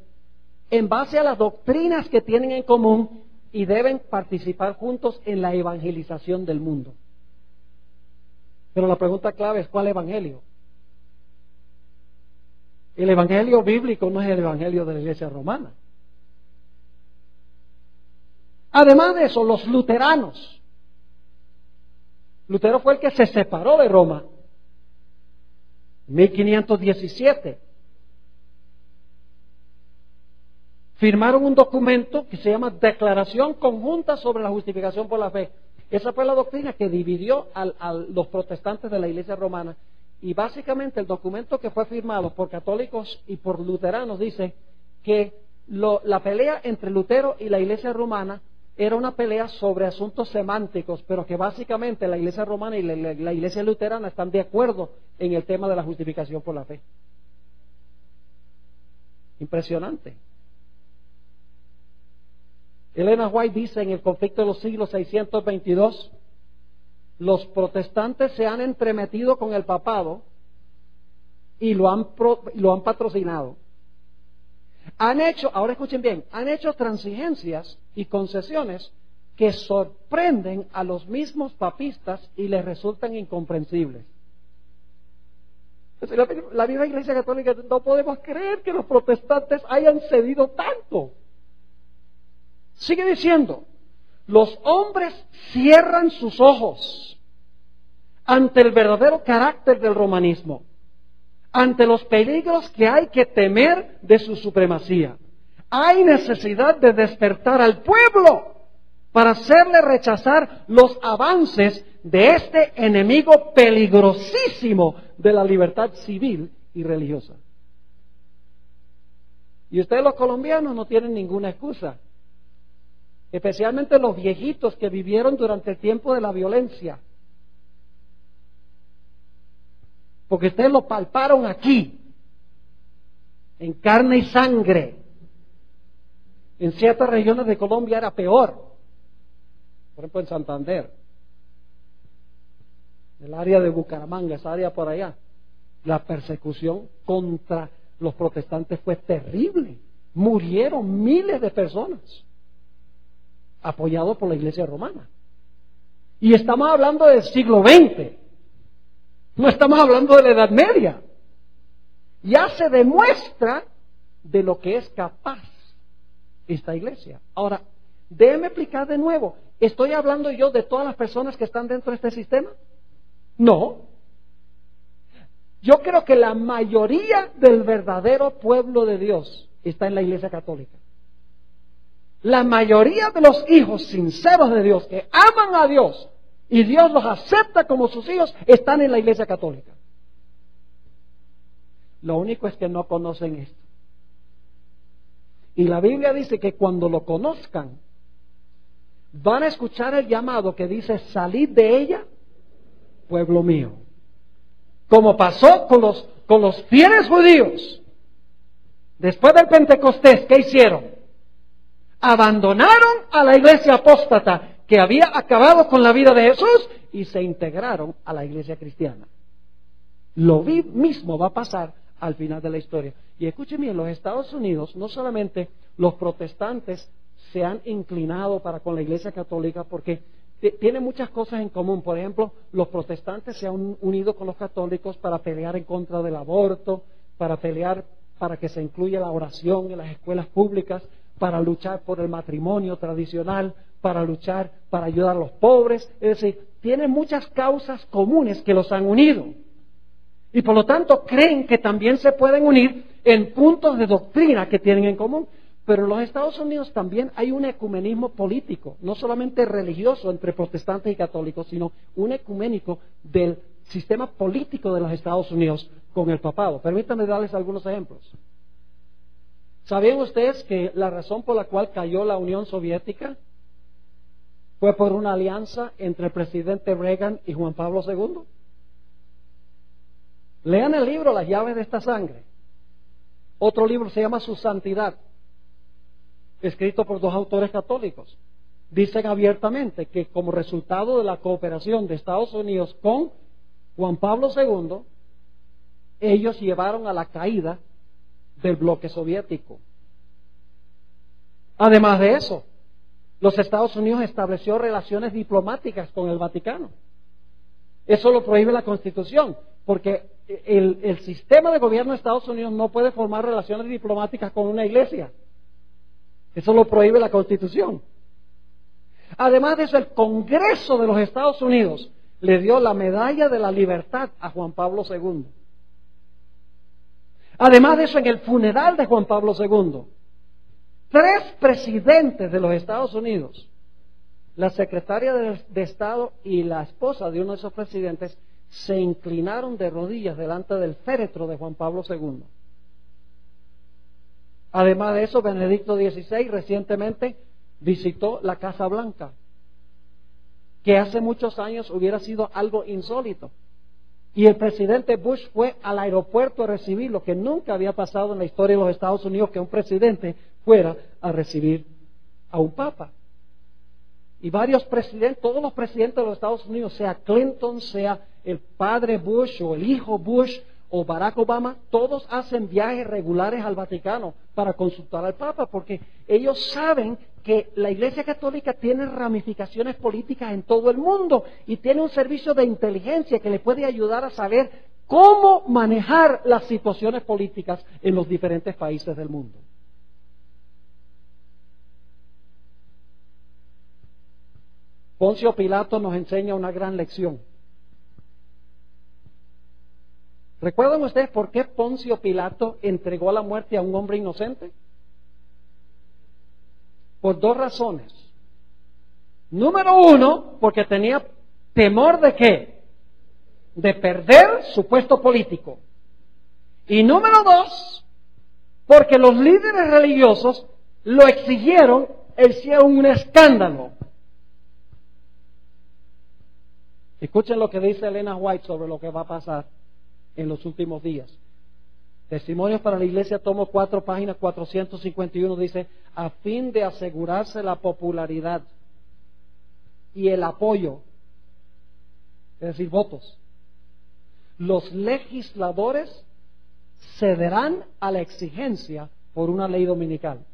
en base a las doctrinas que tienen en común y deben participar juntos en la evangelización del mundo. Pero la pregunta clave es, ¿cuál evangelio? El evangelio bíblico no es el evangelio de la Iglesia romana. Además de eso, los luteranos. Lutero fue el que se separó de Roma en 1517. Firmaron un documento que se llama Declaración Conjunta sobre la Justificación por la Fe. Esa fue la doctrina que dividió a los protestantes de la Iglesia romana. Y básicamente el documento que fue firmado por católicos y por luteranos dice que la pelea entre Lutero y la Iglesia romana era una pelea sobre asuntos semánticos, pero que básicamente la Iglesia romana y la Iglesia luterana están de acuerdo en el tema de la justificación por la fe. Impresionante. Elena White dice en el conflicto de los siglos 622, los protestantes se han entremetido con el papado y lo han patrocinado. Han hecho, ahora escuchen bien, han hecho transigencias y concesiones que sorprenden a los mismos papistas y les resultan incomprensibles. La misma Iglesia Católica, no podemos creer que los protestantes hayan cedido tanto. Sigue diciendo, los hombres cierran sus ojos ante el verdadero carácter del romanismo, ante los peligros que hay que temer de su supremacía. Hay necesidad de despertar al pueblo para hacerle rechazar los avances de este enemigo peligrosísimo de la libertad civil y religiosa. Y ustedes los colombianos no tienen ninguna excusa, especialmente los viejitos que vivieron durante el tiempo de la violencia, porque ustedes lo palparon aquí, en carne y sangre. En ciertas regiones de Colombia era peor. Por ejemplo, en Santander, el área de Bucaramanga, esa área por allá, la persecución contra los protestantes fue terrible. Murieron miles de personas, apoyados por la Iglesia romana. Y estamos hablando del siglo XX, no estamos hablando de la Edad Media. Ya se demuestra de lo que es capaz esta iglesia. Ahora, déjeme explicar de nuevo. ¿Estoy hablando yo de todas las personas que están dentro de este sistema? No. Yo creo que la mayoría del verdadero pueblo de Dios está en la Iglesia Católica. La mayoría de los hijos sinceros de Dios, que aman a Dios y Dios los acepta como sus hijos, están en la Iglesia Católica. Lo único es que no conocen esto. Y la Biblia dice que cuando lo conozcan, van a escuchar el llamado que dice: salid de ella, pueblo mío. Como pasó con los fieles judíos. Después del Pentecostés, ¿qué hicieron? Abandonaron a la iglesia apóstata que había acabado con la vida de Jesús y se integraron a la iglesia cristiana. Lo mismo va a pasar al final de la historia. Y escuchen bien, en los Estados Unidos no solamente los protestantes se han inclinado para con la Iglesia Católica porque tienen muchas cosas en común. Por ejemplo, los protestantes se han unido con los católicos para pelear en contra del aborto, para pelear para que se incluya la oración en las escuelas públicas, para luchar por el matrimonio tradicional, para luchar para ayudar a los pobres. Es decir, tienen muchas causas comunes que los han unido. Y por lo tanto creen que también se pueden unir en puntos de doctrina que tienen en común. Pero en los Estados Unidos también hay un ecumenismo político, no solamente religioso entre protestantes y católicos, sino un ecuménico del sistema político de los Estados Unidos con el papado. Permítanme darles algunos ejemplos. ¿Sabían ustedes que la razón por la cual cayó la Unión Soviética fue por una alianza entre el presidente Reagan y Juan Pablo II? Lean el libro Las llaves de esta sangre. Otro libro se llama Su Santidad, escrito por dos autores católicos. Dicen abiertamente que como resultado de la cooperación de Estados Unidos con Juan Pablo II, ellos llevaron a la caída del bloque soviético. Además de eso, los Estados Unidos estableció relaciones diplomáticas con el Vaticano. Eso lo prohíbe la Constitución, porque el sistema de gobierno de Estados Unidos no puede formar relaciones diplomáticas con una iglesia. Eso lo prohíbe la Constitución. Además de eso, el Congreso de los Estados Unidos le dio la Medalla de la Libertad a Juan Pablo II. Además de eso, en el funeral de Juan Pablo II, 3 presidentes de los Estados Unidos, la secretaria de Estado y la esposa de uno de esos presidentes, se inclinaron de rodillas delante del féretro de Juan Pablo II. Además de eso, Benedicto XVI recientemente visitó la Casa Blanca, que hace muchos años hubiera sido algo insólito. Y el presidente Bush fue al aeropuerto a recibir lo que nunca había pasado en la historia de los Estados Unidos, que un presidente fuera a recibir a un papa. Y varios presidentes, todos los presidentes de los Estados Unidos, sea Clinton, sea el padre Bush o el hijo Bush o Barack Obama, todos hacen viajes regulares al Vaticano para consultar al Papa, porque ellos saben que la Iglesia Católica tiene ramificaciones políticas en todo el mundo y tiene un servicio de inteligencia que le puede ayudar a saber cómo manejar las situaciones políticas en los diferentes países del mundo. Poncio Pilato nos enseña una gran lección. ¿Recuerdan ustedes por qué Poncio Pilato entregó a la muerte a un hombre inocente? Por 2 razones. Número 1, porque tenía temor de ¿qué? De perder su puesto político. Y número 2, porque los líderes religiosos lo exigieron, hicieron un escándalo. Escuchen lo que dice Elena White sobre lo que va a pasar en los últimos días. Testimonios para la Iglesia, tomo 4, página 451, dice, a fin de asegurarse la popularidad y el apoyo, es decir, votos, los legisladores cederán a la exigencia por una ley dominical.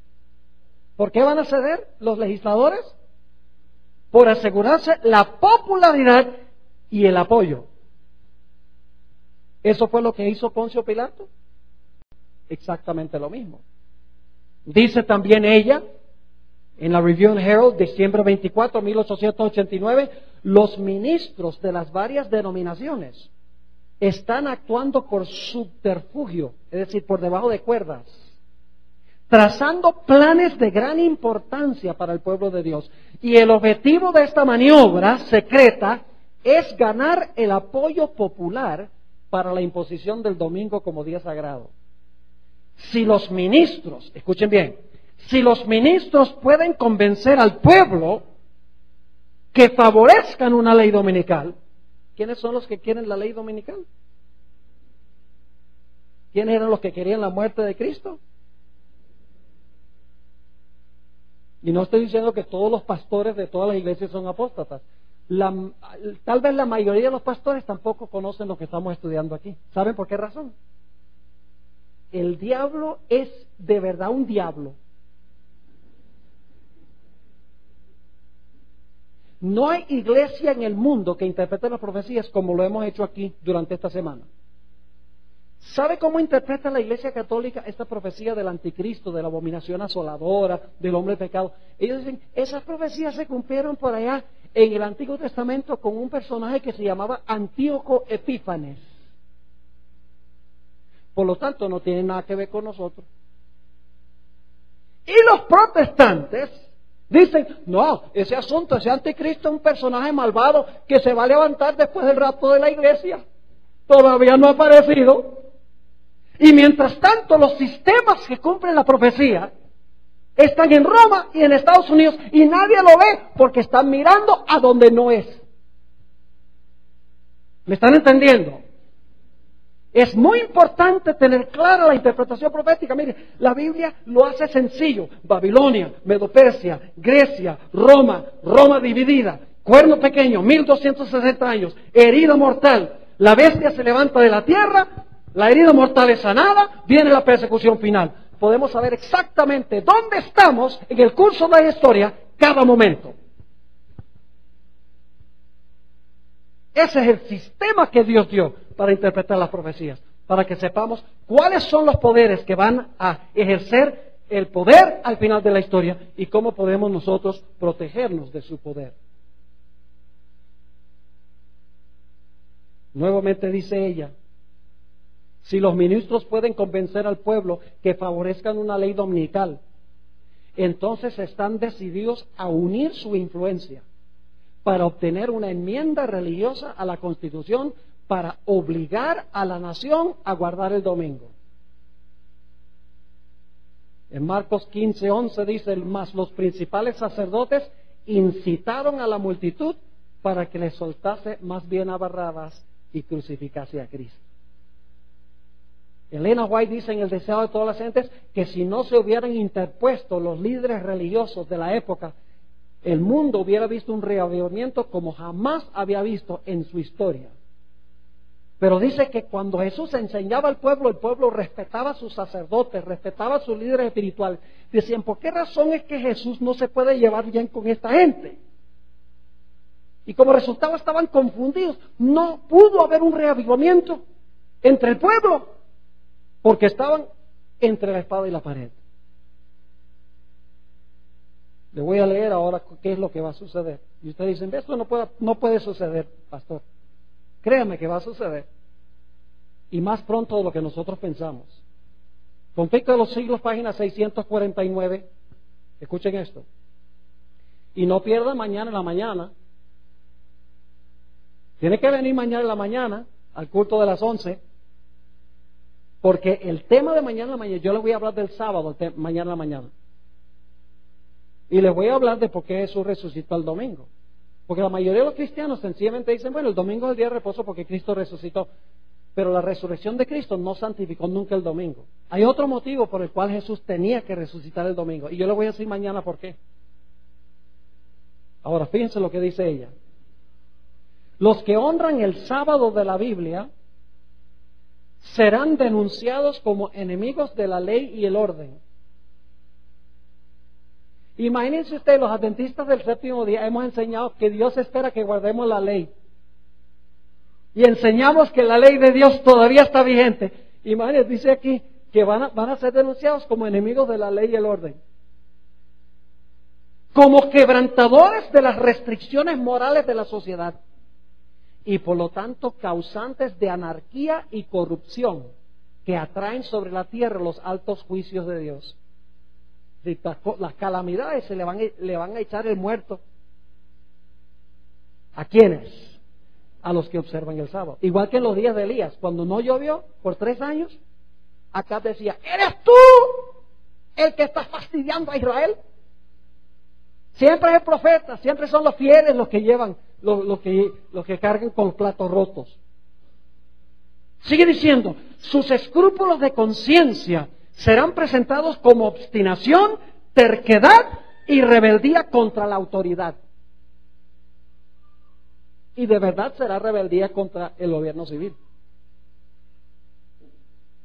¿Por qué van a ceder los legisladores? Por asegurarse la popularidad y el apoyo. ¿Eso fue lo que hizo Poncio Pilato? Exactamente lo mismo. Dice también ella, en la Review and Herald, diciembre 24, 1889, los ministros de las varias denominaciones están actuando por subterfugio, es decir, por debajo de cuerdas, trazando planes de gran importancia para el pueblo de Dios. Y el objetivo de esta maniobra secreta es ganar el apoyo popular para la imposición del domingo como día sagrado. Si los ministros, escuchen bien, si los ministros pueden convencer al pueblo que favorezcan una ley dominical, ¿quiénes son los que quieren la ley dominical? ¿Quiénes eran los que querían la muerte de Cristo? Y no estoy diciendo que todos los pastores de todas las iglesias son apóstatas. Tal vez la mayoría de los pastores tampoco conocen lo que estamos estudiando aquí. ¿Saben por qué razón? El diablo es de verdad un diablo. No hay iglesia en el mundo que interprete las profecías como lo hemos hecho aquí durante esta semana. ¿Sabe cómo interpreta la Iglesia Católica esta profecía del anticristo, de la abominación asoladora, del hombre pecado? Ellos dicen, esas profecías se cumplieron por allá en el Antiguo Testamento con un personaje que se llamaba Antíoco Epífanes. Por lo tanto, no tiene nada que ver con nosotros. Y los protestantes dicen, no, ese asunto, ese anticristo es un personaje malvado que se va a levantar después del rapto de la iglesia. Todavía no ha aparecido. Y mientras tanto, los sistemas que cumplen la profecía están en Roma y en Estados Unidos y nadie lo ve porque están mirando a donde no es. ¿Me están entendiendo? Es muy importante tener clara la interpretación profética. Mire, la Biblia lo hace sencillo. Babilonia, Medo-Persia, Grecia, Roma, Roma dividida, cuerno pequeño, 1260 años, herida mortal. La bestia se levanta de la tierra, la herida mortal es sanada, viene la persecución final. Podemos saber exactamente dónde estamos en el curso de la historia cada momento. Ese es el sistema que Dios dio para interpretar las profecías, para que sepamos cuáles son los poderes que van a ejercer el poder al final de la historia y cómo podemos nosotros protegernos de su poder. Nuevamente dice ella, si los ministros pueden convencer al pueblo que favorezcan una ley dominical, entonces están decididos a unir su influencia para obtener una enmienda religiosa a la Constitución para obligar a la nación a guardar el domingo. En Marcos 15:11 dice, mas los principales sacerdotes incitaron a la multitud para que le soltase más bien a Barrabás y crucificase a Cristo. Elena White dice en El deseo de todas las gentes que si no se hubieran interpuesto los líderes religiosos de la época, el mundo hubiera visto un reavivamiento como jamás había visto en su historia. Pero dice que cuando Jesús enseñaba al pueblo, el pueblo respetaba a sus sacerdotes, respetaba a sus líderes espirituales. Decían, ¿por qué razón es que Jesús no se puede llevar bien con esta gente? Y como resultado estaban confundidos. No pudo haber un reavivamiento entre el pueblo, porque estaban entre la espada y la pared. Le voy a leer ahora qué es lo que va a suceder. Y ustedes dicen, esto no puede suceder, pastor. Créame que va a suceder. Y más pronto de lo que nosotros pensamos. Conflicto de los siglos, página 649. Escuchen esto. Y no pierdan mañana en la mañana. Tiene que venir mañana en la mañana al culto de las 11. Porque el tema de mañana en la mañana, yo les voy a hablar del sábado, mañana en la mañana. Y les voy a hablar de por qué Jesús resucitó el domingo. Porque la mayoría de los cristianos sencillamente dicen, bueno, el domingo es el día de reposo porque Cristo resucitó. Pero la resurrección de Cristo no santificó nunca el domingo. Hay otro motivo por el cual Jesús tenía que resucitar el domingo. Y yo le voy a decir mañana por qué. Ahora, fíjense lo que dice ella. Los que honran el sábado de la Biblia serán denunciados como enemigos de la ley y el orden. Imagínense ustedes, los adventistas del séptimo día hemos enseñado que Dios espera que guardemos la ley. Y enseñamos que la ley de Dios todavía está vigente. Imagínense, dice aquí que van a ser denunciados como enemigos de la ley y el orden. Como quebrantadores de las restricciones morales de la sociedad. Y por lo tanto causantes de anarquía y corrupción que atraen sobre la tierra los altos juicios de Dios. Las calamidades le van a echar el muerto. ¿A quiénes? A los que observan el sábado. Igual que en los días de Elías, cuando no llovió por 3 años, Acab decía, ¿eres tú el que está fastidiando a Israel? Siempre es el profeta, siempre son los fieles los que llevan, los que cargan con platos rotos. Sigue diciendo, sus escrúpulos de conciencia serán presentados como obstinación, terquedad y rebeldía contra la autoridad. Y de verdad será rebeldía contra el gobierno civil.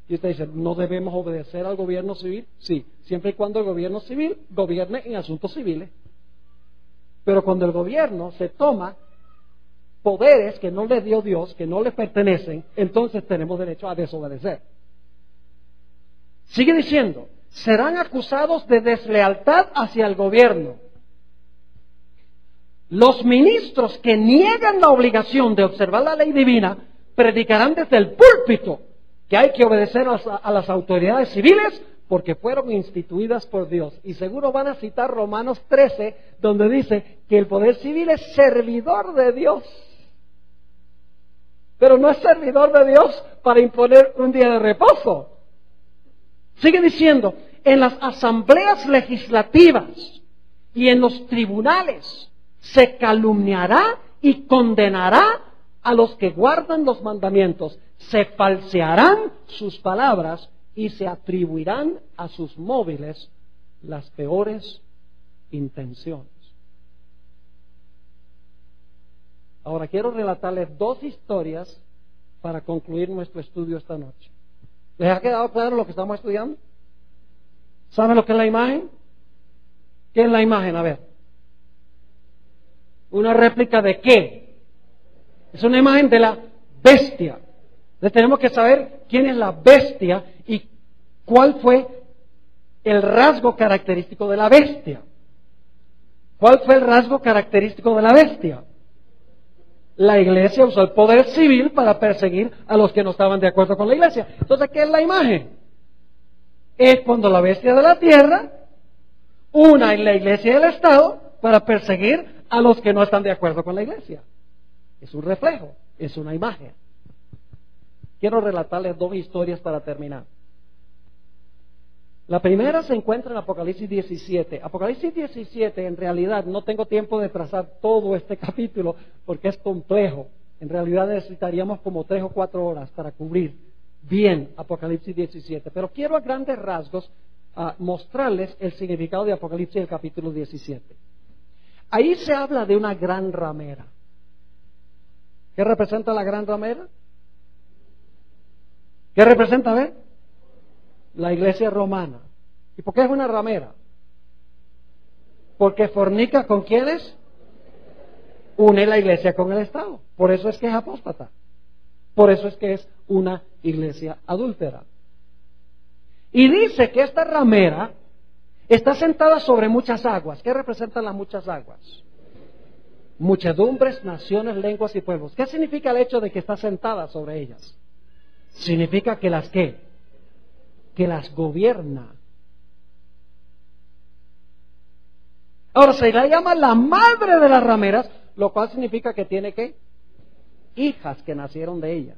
Y usted dice, ¿no debemos obedecer al gobierno civil? Sí, siempre y cuando el gobierno civil gobierne en asuntos civiles. Pero cuando el gobierno se toma poderes que no le dio Dios, que no le pertenecen, entonces tenemos derecho a desobedecer. Sigue diciendo, serán acusados de deslealtad hacia el gobierno. Los ministros que niegan la obligación de observar la ley divina predicarán desde el púlpito que hay que obedecer a las autoridades civiles porque fueron instituidas por Dios. Y seguro van a citar Romanos 13, donde dice que el poder civil es servidor de Dios. Pero no es servidor de Dios para imponer un día de reposo. Sigue diciendo, en las asambleas legislativas y en los tribunales se calumniará y condenará a los que guardan los mandamientos. Se falsearán sus palabras y se atribuirán a sus móviles las peores intenciones. Ahora quiero relatarles 2 historias para concluir nuestro estudio esta noche. ¿Les ha quedado claro lo que estamos estudiando? ¿Saben lo que es la imagen? ¿Qué es la imagen? A ver. ¿Una réplica de qué? Es una imagen de la bestia. Entonces tenemos que saber quién es la bestia y cuál fue el rasgo característico de la bestia. ¿Cuál fue el rasgo característico de la bestia? La iglesia usó el poder civil para perseguir a los que no estaban de acuerdo con la iglesia. Entonces, ¿qué es la imagen? Es cuando la bestia de la tierra una en la iglesia y el Estado para perseguir a los que no están de acuerdo con la iglesia. Es un reflejo, es una imagen. Quiero relatarles 2 historias para terminar. La primera se encuentra en Apocalipsis 17. Apocalipsis 17, en realidad, no tengo tiempo de trazar todo este capítulo porque es complejo. En realidad necesitaríamos como 3 o 4 horas para cubrir bien Apocalipsis 17. Pero quiero a grandes rasgos mostrarles el significado de Apocalipsis del capítulo 17. Ahí se habla de una gran ramera. ¿Qué representa la gran ramera? ¿Qué representa, a ver? La iglesia romana. ¿Y por qué es una ramera? Porque fornica ¿con quiénes? Une la iglesia con el Estado. Por eso es que es apóstata. Por eso es que es una iglesia adúltera. Y dice que esta ramera está sentada sobre muchas aguas. ¿Qué representan las muchas aguas? Muchedumbres, naciones, lenguas y pueblos. ¿Qué significa el hecho de que está sentada sobre ellas? Significa que las ¿qué? Que las gobierna. Ahora se la llama la madre de las rameras, lo cual significa que tiene ¿qué? Hijas que nacieron de ella.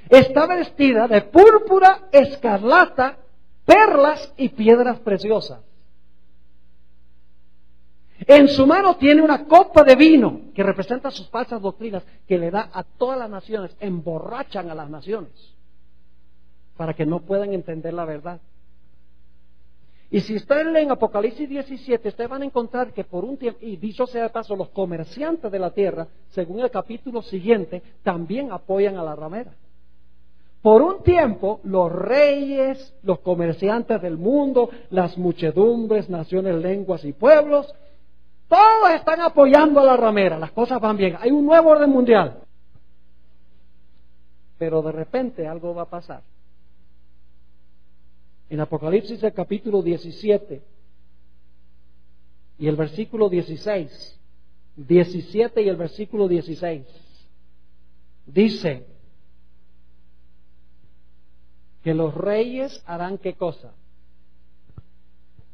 Está vestida de púrpura, escarlata, perlas y piedras preciosas. En su mano tiene una copa de vino que representa sus falsas doctrinas que le da a todas las naciones, emborrachan a las naciones para que no puedan entender la verdad. Y si ustedes leen Apocalipsis 17, ustedes van a encontrar que por un tiempo, y dicho sea de paso, los comerciantes de la tierra, según el capítulo siguiente, también apoyan a la ramera. Por un tiempo, los reyes, los comerciantes del mundo, las muchedumbres, naciones, lenguas y pueblos, todos están apoyando a la ramera, las cosas van bien, hay un nuevo orden mundial. Pero de repente algo va a pasar. En Apocalipsis el capítulo 17 y el versículo 16, 17 y el versículo 16, dice que los reyes harán ¿qué cosa?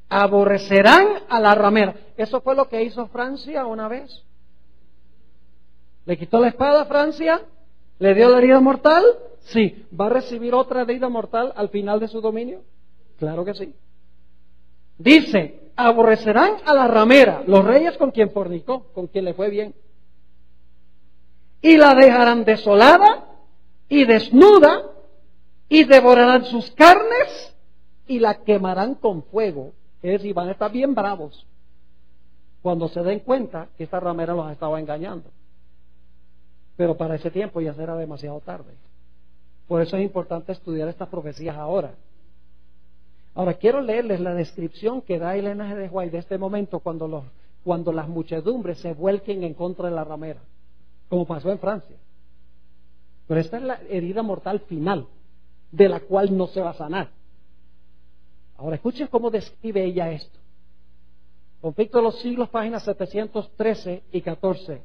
Aborrecerán a la ramera. Eso fue lo que hizo Francia una vez. ¿Le quitó la espada a Francia? ¿Le dio la herida mortal? Sí. ¿Va a recibir otra herida mortal al final de su dominio? Claro que sí. Dice, aborrecerán a la ramera, los reyes con quien fornicó, con quien le fue bien. Y la dejarán desolada y desnuda y devorarán sus carnes y la quemarán con fuego. Es decir, van a estar bien bravos cuando se den cuenta que esta ramera los estaba engañando. Pero para ese tiempo ya será demasiado tarde. Por eso es importante estudiar estas profecías ahora. Ahora quiero leerles la descripción que da el Ellen G. de White de este momento cuando las muchedumbres se vuelquen en contra de la ramera, como pasó en Francia. Pero esta es la herida mortal final, de la cual no se va a sanar. Ahora escuchen cómo describe ella esto. Conflicto de los siglos, páginas 713 y 14.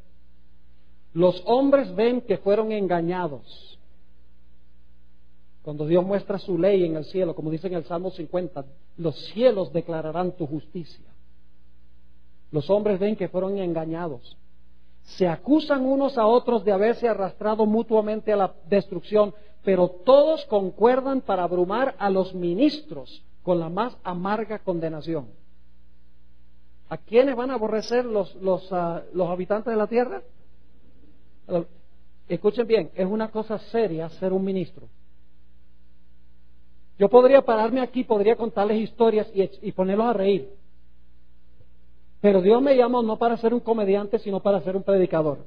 Los hombres ven que fueron engañados. Cuando Dios muestra su ley en el cielo, como dice en el Salmo 50, los cielos declararán tu justicia. Los hombres ven que fueron engañados. Se acusan unos a otros de haberse arrastrado mutuamente a la destrucción, pero todos concuerdan para abrumar a los ministros con la más amarga condenación. ¿A quiénes van a aborrecer los habitantes de la tierra? Escuchen bien, es una cosa seria ser un ministro. Yo podría pararme aquí, podría contarles historias y ponerlos a reír. Pero Dios me llamó no para ser un comediante, sino para ser un predicador.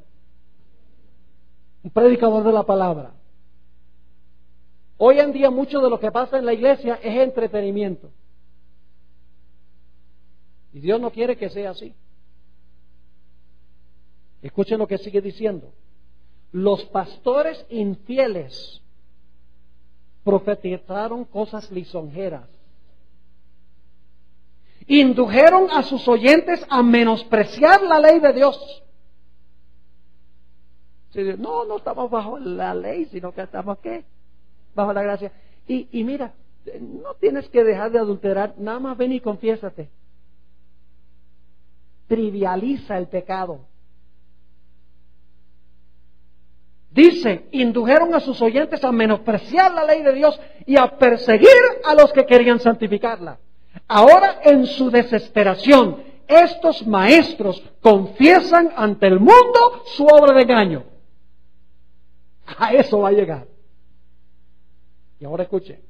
Un predicador de la palabra. Hoy en día mucho de lo que pasa en la iglesia es entretenimiento. Y Dios no quiere que sea así. Escuchen lo que sigue diciendo. Los pastores infieles profetizaron cosas lisonjeras. Indujeron a sus oyentes a menospreciar la ley de Dios. No estamos bajo la ley, sino que estamos ¿qué? Bajo la gracia. Y mira, no tienes que dejar de adulterar, nada más ven y confiésate. Trivializa el pecado. Dice, indujeron a sus oyentes a menospreciar la ley de Dios y a perseguir a los que querían santificarla. Ahora, en su desesperación, estos maestros confiesan ante el mundo su obra de engaño. A eso va a llegar. Y ahora escuche,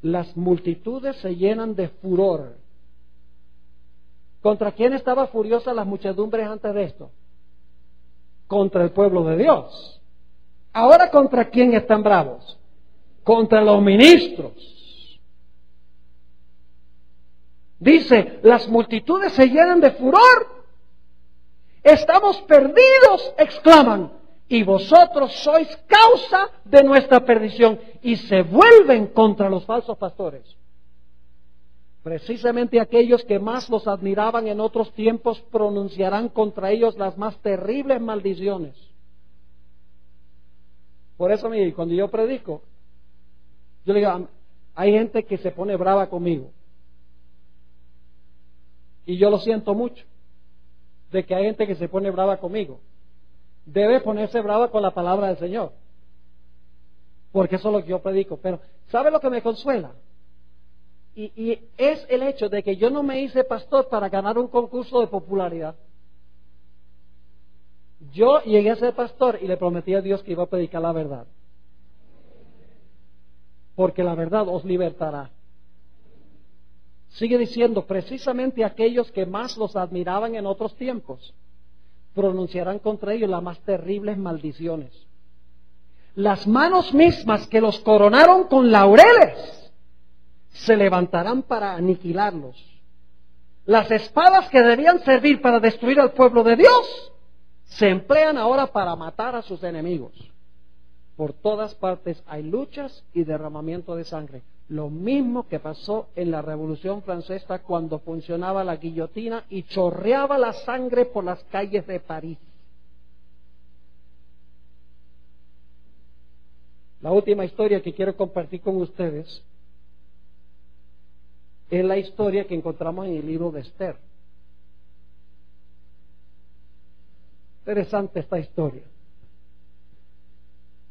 las multitudes se llenan de furor. ¿Contra quién estaba furiosa las muchedumbres antes de esto? Contra el pueblo de Dios. Ahora, ¿contra quién están bravos? Contra los ministros. Dice, las multitudes se llenan de furor. Estamos perdidos, exclaman, y vosotros sois causa de nuestra perdición. Y se vuelven contra los falsos pastores. Precisamente aquellos que más los admiraban en otros tiempos pronunciarán contra ellos las más terribles maldiciones. Por eso, mire, cuando yo predico, yo le digo, hay gente que se pone brava conmigo. Y yo lo siento mucho, de que hay gente que se pone brava conmigo. Debe ponerse brava con la palabra del Señor. Porque eso es lo que yo predico. Pero, ¿sabe lo que me consuela? y es el hecho de que yo no me hice pastor para ganar un concurso de popularidad. Yo llegué a ser pastor y le prometí a Dios que iba a predicar la verdad. Porque la verdad os libertará. Sigue diciendo, precisamente aquellos que más los admiraban en otros tiempos, pronunciarán contra ellos las más terribles maldiciones. Las manos mismas que los coronaron con laureles se levantarán para aniquilarlos. Las espadas que debían servir para destruir al pueblo de Dios se emplean ahora para matar a sus enemigos. Por todas partes hay luchas y derramamiento de sangre. Lo mismo que pasó en la Revolución Francesa cuando funcionaba la guillotina y chorreaba la sangre por las calles de París. La última historia que quiero compartir con ustedes es la historia que encontramos en el libro de Esther. Interesante esta historia.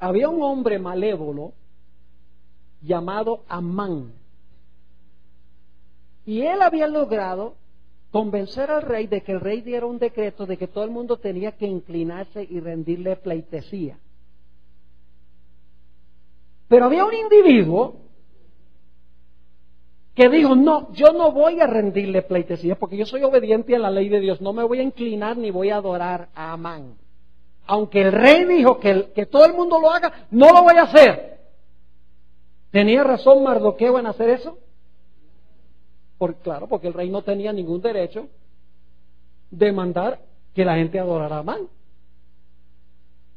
Había un hombre malévolo llamado Amán, y él había logrado convencer al rey de que el rey diera un decreto de que todo el mundo tenía que inclinarse y rendirle pleitesía. Pero había un individuo que dijo, no, yo no voy a rendirle pleitesía porque yo soy obediente a la ley de Dios, no me voy a inclinar ni voy a adorar a Amán. Aunque el rey dijo que todo el mundo lo haga, no lo voy a hacer. ¿Tenía razón Mardoqueo en hacer eso? Claro, porque el rey no tenía ningún derecho de mandar que la gente adorara a Amán.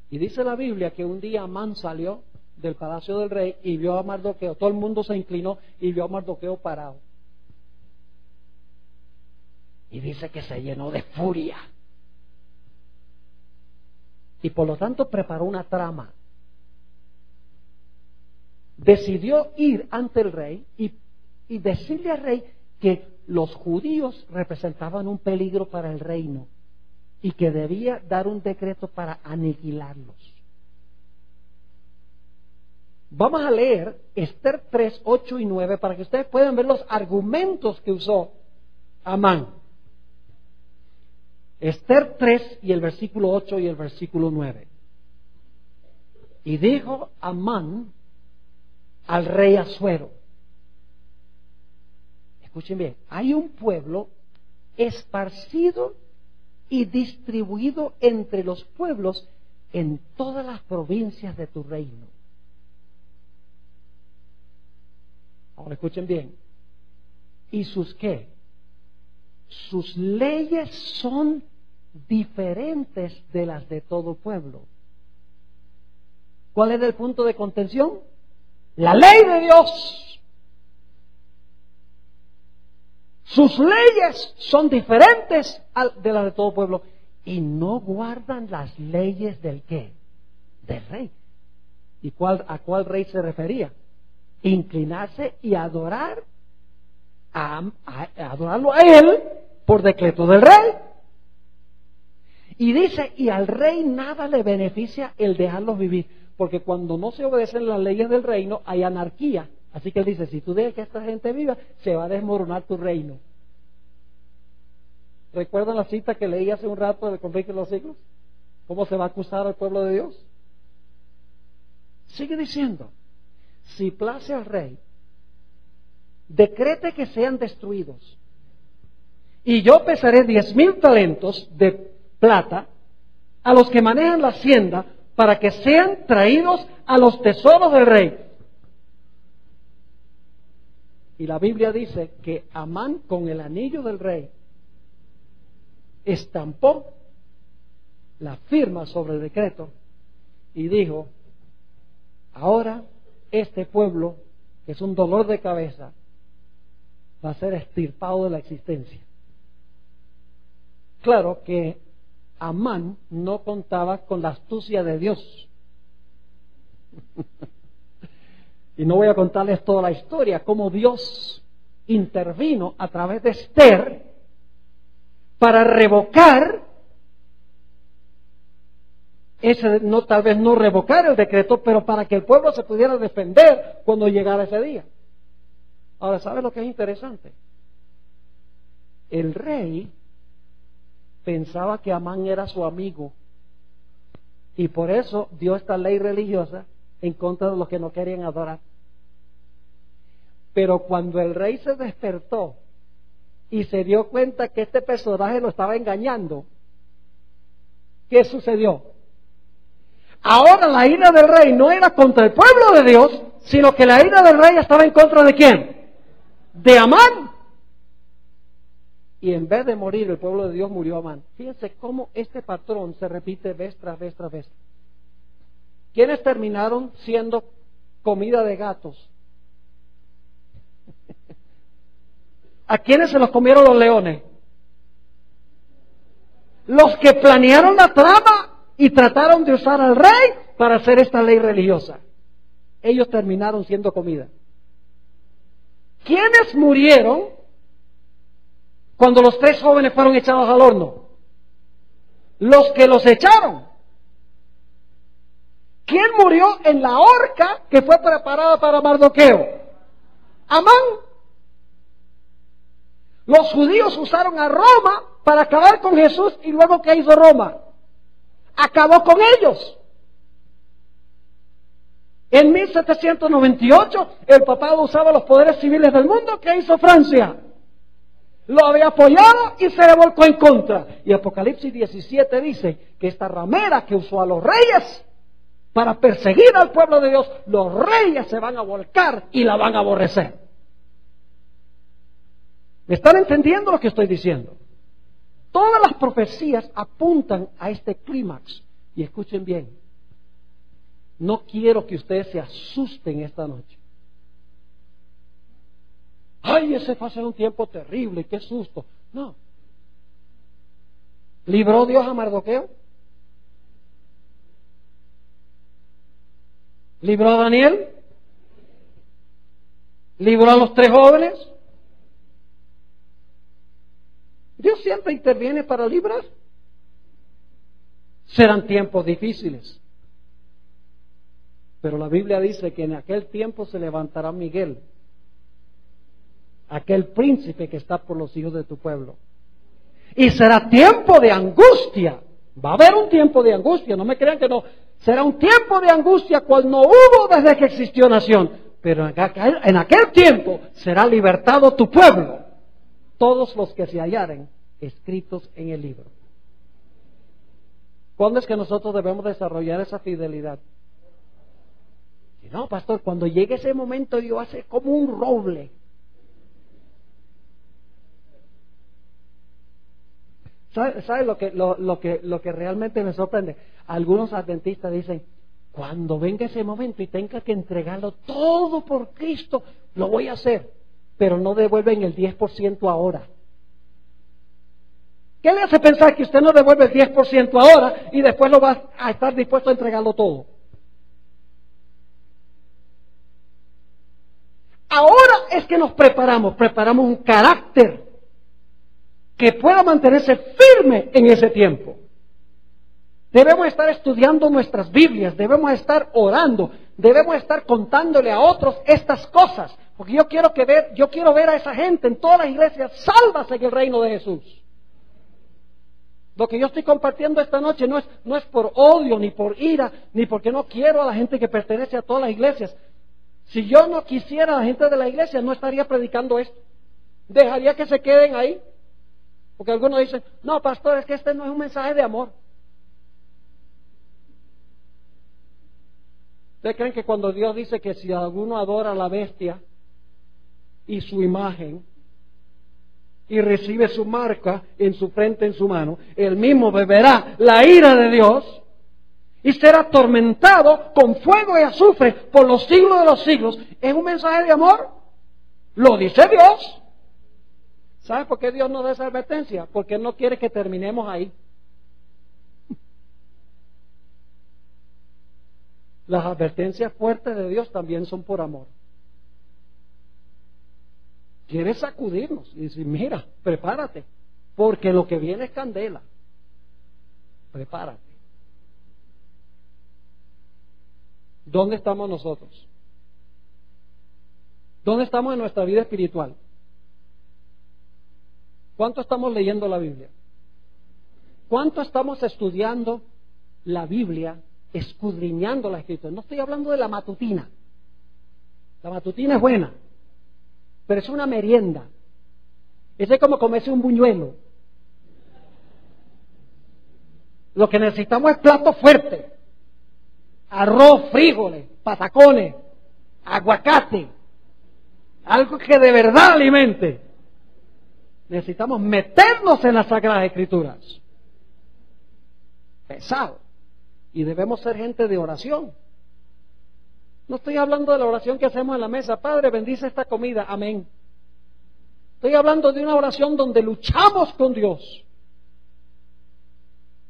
Y dice la Biblia que un día Amán salió del palacio del rey y vio a Mardoqueo, todo el mundo se inclinó y vio a Mardoqueo parado. Y dice que se llenó de furia. Y por lo tanto preparó una trama. Decidió ir ante el rey y decirle al rey que los judíos representaban un peligro para el reino y que debía dar un decreto para aniquilarlos. Vamos a leer Esther 3, 8 y 9 para que ustedes puedan ver los argumentos que usó Amán. Esther 3 y el versículo 8 y el versículo 9. Y dijo Amán al rey Asuero, escuchen bien, hay un pueblo esparcido y distribuido entre los pueblos en todas las provincias de tu reino. Ahora escuchen bien. ¿Y sus qué? Sus leyes son diferentes de las de todo pueblo. ¿Cuál es el punto de contención? La ley de Dios. Sus leyes son diferentes de las de todo pueblo y no guardan las leyes del qué? Del rey. ¿Y a cuál rey se refería? Inclinarse y adorarlo a él por decreto del rey. Y dice, y al rey nada le beneficia el dejarlos vivir, porque cuando no se obedecen las leyes del reino hay anarquía. Así que él dice, si tú dejas que esta gente viva, se va a desmoronar tu reino. ¿Recuerdan la cita que leí hace un rato del conflicto de los siglos? ¿Cómo se va a acusar al pueblo de Dios? Sigue diciendo, si place al rey, decrete que sean destruidos, y yo pesaré 10,000 talentos de plata a los que manejan la hacienda para que sean traídos a los tesoros del rey. Y la Biblia dice que Amán con el anillo del rey estampó la firma sobre el decreto y dijo, ahora este pueblo, que es un dolor de cabeza, va a ser extirpado de la existencia. Claro que Amán no contaba con la astucia de Dios. Y no voy a contarles toda la historia, cómo Dios intervino a través de Esther para revocar tal vez no revocar el decreto, pero para que el pueblo se pudiera defender cuando llegara ese día. Ahora, ¿sabes lo que es interesante? El rey pensaba que Amán era su amigo y por eso dio esta ley religiosa en contra de los que no querían adorar. Pero cuando el rey se despertó y se dio cuenta que este personaje lo estaba engañando, ¿qué sucedió? Ahora la ira del rey no era contra el pueblo de Dios, sino que la ira del rey estaba en contra ¿de quién? De Amán. Y en vez de morir el pueblo de Dios, murió Amán. Fíjense cómo este patrón se repite vez tras vez tras vez. ¿Quiénes terminaron siendo comida de gatos? ¿A quiénes se los comieron los leones? Los que planearon la trama y trataron de usar al rey para hacer esta ley religiosa. Ellos terminaron siendo comida. ¿Quiénes murieron cuando los 3 jóvenes fueron echados al horno? Los que los echaron. ¿Quién murió en la horca que fue preparada para Mardoqueo? Amán. Los judíos usaron a Roma para acabar con Jesús y luego ¿qué hizo Roma? Acabó con ellos. En 1798 el papado usaba los poderes civiles del mundo. ¿Qué hizo Francia? Lo había apoyado y se le volcó en contra. Y Apocalipsis 17 dice que esta ramera que usó a los reyes para perseguir al pueblo de Dios, los reyes se van a volcar y la van a aborrecer. ¿Me están entendiendo lo que estoy diciendo? Todas las profecías apuntan a este clímax. Y escuchen bien, no quiero que ustedes se asusten esta noche. Ay, ese fue hace un tiempo terrible, qué susto. No. ¿Libró Dios a Mardoqueo? ¿Libró a Daniel? ¿Libró a los 3 jóvenes? Dios siempre interviene para librar. Serán tiempos difíciles. Pero la Biblia dice que en aquel tiempo se levantará Miguel, aquel príncipe que está por los hijos de tu pueblo. Y será tiempo de angustia. Va a haber un tiempo de angustia, no me crean que no. Será un tiempo de angustia cual no hubo desde que existió nación. Pero en aquel tiempo será libertado tu pueblo, todos los que se hallaren escritos en el libro. ¿Cuándo es que nosotros debemos desarrollar esa fidelidad? Y no, pastor, cuando llegue ese momento Dios hace como un roble. ¿Sabe lo que realmente me sorprende? Algunos adventistas dicen, cuando venga ese momento y tenga que entregarlo todo por Cristo, lo voy a hacer, pero no devuelven el 10% ahora. ¿Qué le hace pensar que usted no devuelve el 10% ahora y después lo va a estar dispuesto a entregarlo todo? Ahora es que nos preparamos un carácter que pueda mantenerse firme en ese tiempo. Debemos estar estudiando nuestras Biblias, debemos estar orando, debemos estar contándole a otros estas cosas, porque yo quiero ver a esa gente en todas las iglesias salvas en el reino de Jesús. Lo que yo estoy compartiendo esta noche no es por odio, ni por ira, ni porque no quiero a la gente que pertenece a todas las iglesias. Si yo no quisiera a la gente de la iglesia, no estaría predicando esto. Dejaría que se queden ahí. Porque algunos dicen, no, pastor, es que este no es un mensaje de amor. ¿Ustedes creen que cuando Dios dice que si alguno adora a la bestia y su imagen y recibe su marca en su frente, en su mano, él mismo beberá la ira de Dios y será atormentado con fuego y azufre por los siglos de los siglos? ¿Es un mensaje de amor? Lo dice Dios. ¿Sabe por qué Dios nos da esa advertencia? Porque Él no quiere que terminemos ahí. Las advertencias fuertes de Dios también son por amor. Quiere sacudirnos y decir, mira, prepárate, porque lo que viene es candela. Prepárate. ¿Dónde estamos nosotros? ¿Dónde estamos en nuestra vida espiritual? ¿Cuánto estamos leyendo la Biblia? ¿Cuánto estamos estudiando la Biblia, escudriñando la Escritura? No estoy hablando de la matutina. La matutina es buena, pero es una merienda. Es como comerse un buñuelo. Lo que necesitamos es plato fuerte. Arroz, frijoles, patacones, aguacate. Algo que de verdad alimente. Necesitamos meternos en las Sagradas Escrituras. Pesado. Y debemos ser gente de oración. No estoy hablando de la oración que hacemos en la mesa. Padre, bendice esta comida. Amén. Estoy hablando de una oración donde luchamos con Dios.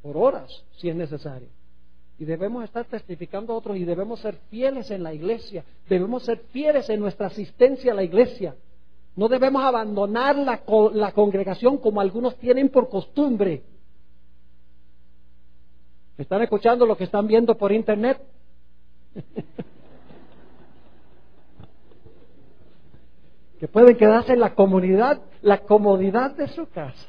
Por horas, si es necesario. Y debemos estar testificando a otros y debemos ser fieles en la iglesia. Debemos ser fieles en nuestra asistencia a la iglesia. No debemos abandonar la congregación como algunos tienen por costumbre. ¿Me están escuchando lo que están viendo por internet? Que pueden quedarse en la comodidad de su casa.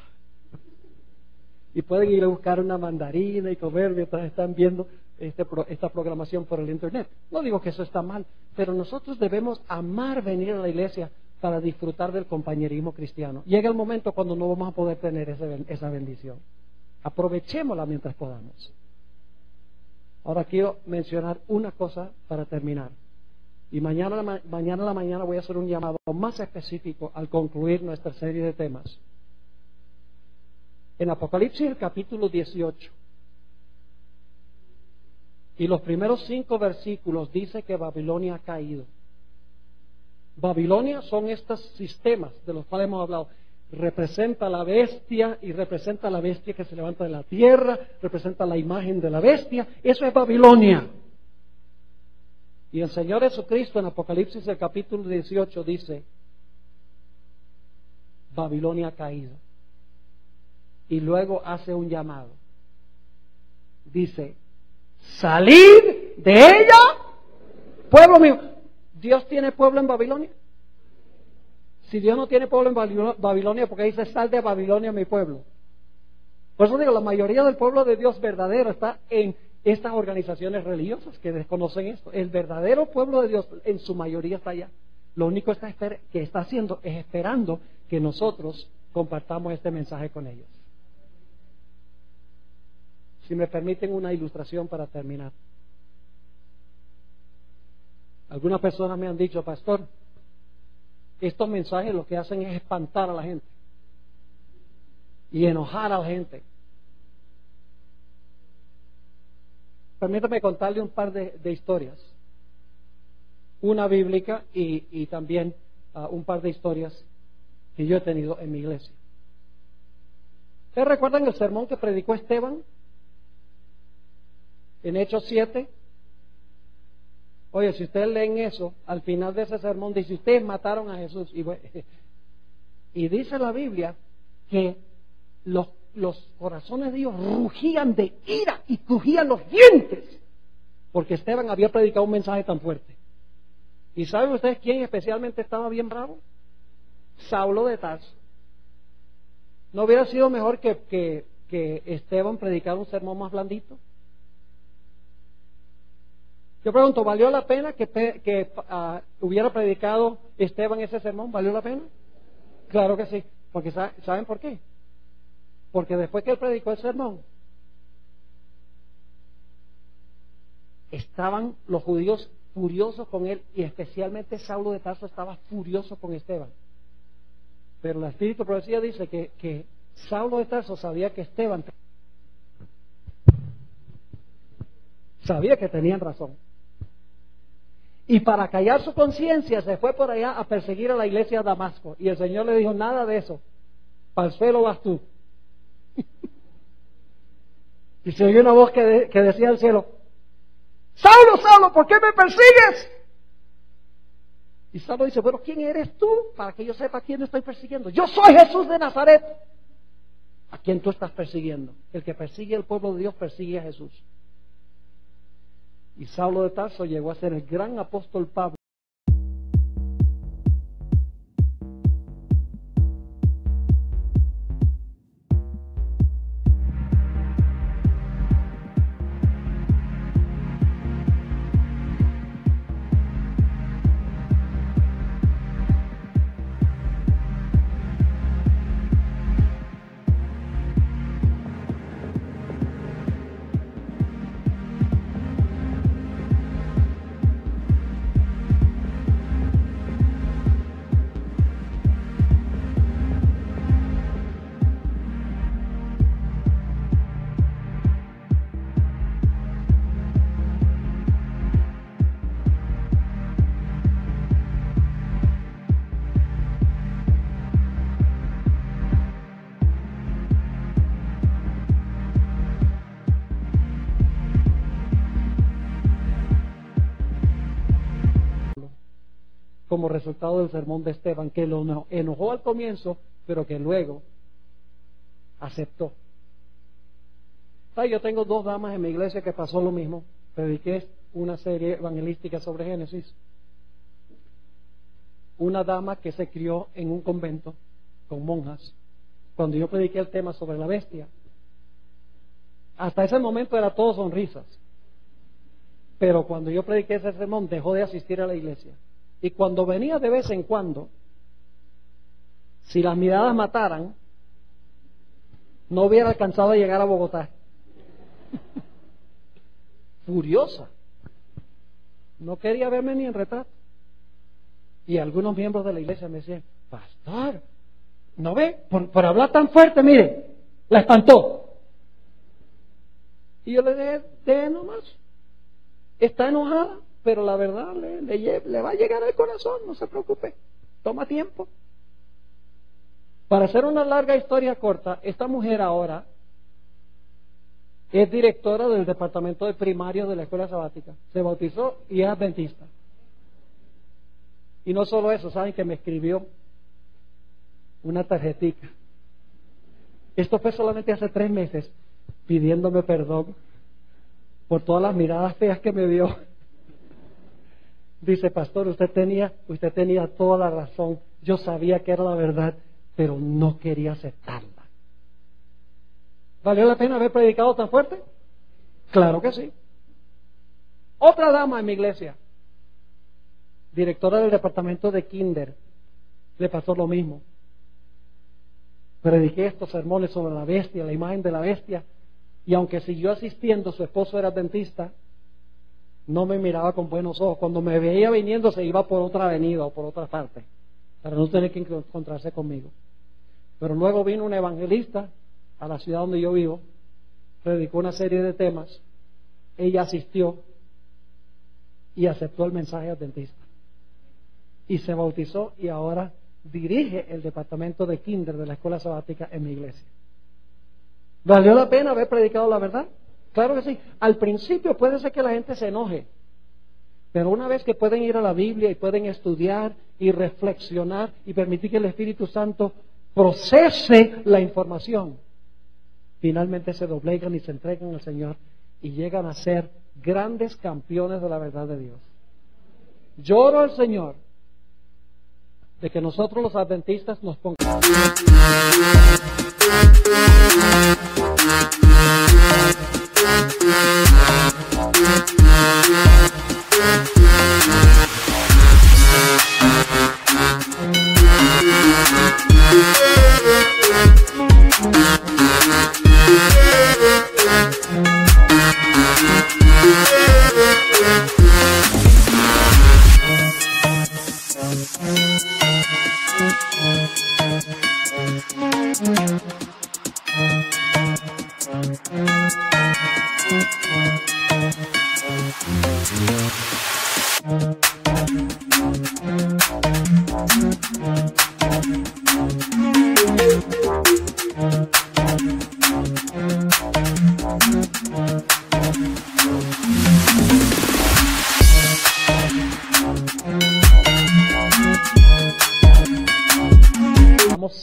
Y pueden ir a buscar una mandarina y comer mientras están viendo esta programación por el internet. No digo que eso está mal, pero nosotros debemos amar venir a la iglesia para disfrutar del compañerismo cristiano. Llega el momento cuando no vamos a poder tener esa bendición. Aprovechémosla mientras podamos. Ahora quiero mencionar una cosa para terminar. Y mañana a la mañana voy a hacer un llamado más específico al concluir nuestra serie de temas. En Apocalipsis, el capítulo 18, y los primeros 5 versículos dice que Babilonia ha caído. Babilonia son estos sistemas de los cuales hemos hablado. Representa la bestia y representa la bestia que se levanta de la tierra, representa la imagen de la bestia. Eso es Babilonia. Y el Señor Jesucristo en Apocalipsis, el capítulo 18, dice: Babilonia ha caído. Y luego hace un llamado. Dice: salid de ella, pueblo mío. ¿Dios tiene pueblo en Babilonia? Si Dios no tiene pueblo en Babilonia, porque dice: sal de Babilonia, mi pueblo. Por eso digo, la mayoría del pueblo de Dios verdadero está en estas organizaciones religiosas que desconocen esto. El verdadero pueblo de Dios en su mayoría está allá. Lo único que está haciendo es esperando que nosotros compartamos este mensaje con ellos. Si me permiten una ilustración para terminar. Algunas personas me han dicho: pastor, estos mensajes lo que hacen es espantar a la gente y enojar a la gente. Permítame contarle un par de historias. Una bíblica y también un par de historias que yo he tenido en mi iglesia. ¿Ustedes recuerdan el sermón que predicó Esteban en Hechos 7? Oye, si ustedes leen eso, al final de ese sermón dice: ustedes mataron a Jesús. Y dice la Biblia que los corazones de ellos rugían de ira y crujían los dientes, porque Esteban había predicado un mensaje tan fuerte. ¿Y saben ustedes quién especialmente estaba bien bravo? Saulo de Tarso. ¿No hubiera sido mejor que Esteban predicara un sermón más blandito? Yo pregunto, ¿valió la pena que hubiera predicado Esteban ese sermón? ¿Valió la pena? Claro que sí. Porque ¿saben por qué? Porque después que él predicó el sermón, estaban los judíos furiosos con él, y especialmente Saulo de Tarso estaba furioso con Esteban. Pero el Espíritu de Profecía dice que Saulo de Tarso sabía que Esteban sabía que tenían razón. Y para callar su conciencia se fue por allá a perseguir a la iglesia de Damasco. Y el Señor le dijo: nada de eso, para el suelo vas tú. Y se oyó una voz que decía al cielo: Saulo, Saulo, ¿por qué me persigues? Y Saulo dice: bueno, ¿quién eres tú? Para que yo sepa a quién estoy persiguiendo. Yo soy Jesús de Nazaret. ¿A quién tú estás persiguiendo? El que persigue al pueblo de Dios persigue a Jesús. Y Saulo de Tarso llegó a ser el gran apóstol Pablo. como resultado del sermón de Esteban, que lo enojó al comienzo, pero que luego aceptó. ¿Sabes? Yo tengo 2 damas en mi iglesia que pasó lo mismo. Prediqué una serie evangelística sobre Génesis. Una dama que se crió en un convento con monjas, cuando yo prediqué el tema sobre la bestia. Hasta ese momento era todo sonrisas. Pero cuando yo prediqué ese sermón, dejó de asistir a la iglesia. Y cuando venía de vez en cuando, si las miradas mataran, no hubiera alcanzado a llegar a Bogotá. Furiosa. No quería verme ni en retrato. Y algunos miembros de la iglesia me decían: pastor, ¿no ve? Por hablar tan fuerte, mire, la espantó. Y yo le dije: de nomás. Está enojada, pero la verdad le va a llegar al corazón, no se preocupe. Toma tiempo. Para hacer una larga historia corta, esta mujer ahora es directora del departamento de primario de la escuela sabática. Se bautizó y es adventista. Y no solo eso, saben que me escribió una tarjetita. Esto fue solamente hace 3 meses, pidiéndome perdón por todas las miradas feas que me dio. Dice: pastor, usted tenía toda la razón. Yo sabía que era la verdad, pero no quería aceptarla. ¿Valió la pena haber predicado tan fuerte? Claro que sí. Otra dama en mi iglesia, directora del departamento de Kinder, le pasó lo mismo. Prediqué estos sermones sobre la bestia, la imagen de la bestia, y aunque siguió asistiendo, su esposo era dentista, no me miraba con buenos ojos. Cuando me veía viniendo, se iba por otra avenida o por otra parte, para no tener que encontrarse conmigo. Pero luego vino un evangelista a la ciudad donde yo vivo, predicó una serie de temas, ella asistió y aceptó el mensaje adventista. Y se bautizó y ahora dirige el departamento de Kinder de la escuela sabática en mi iglesia. ¿Valió la pena haber predicado la verdad? Claro que sí. Al principio puede ser que la gente se enoje, pero una vez que pueden ir a la Biblia y pueden estudiar y reflexionar y permitir que el Espíritu Santo procese la información, finalmente se doblegan y se entregan al Señor y llegan a ser grandes campeones de la verdad de Dios. Lloro al Señor de que nosotros los adventistas nos pongamos.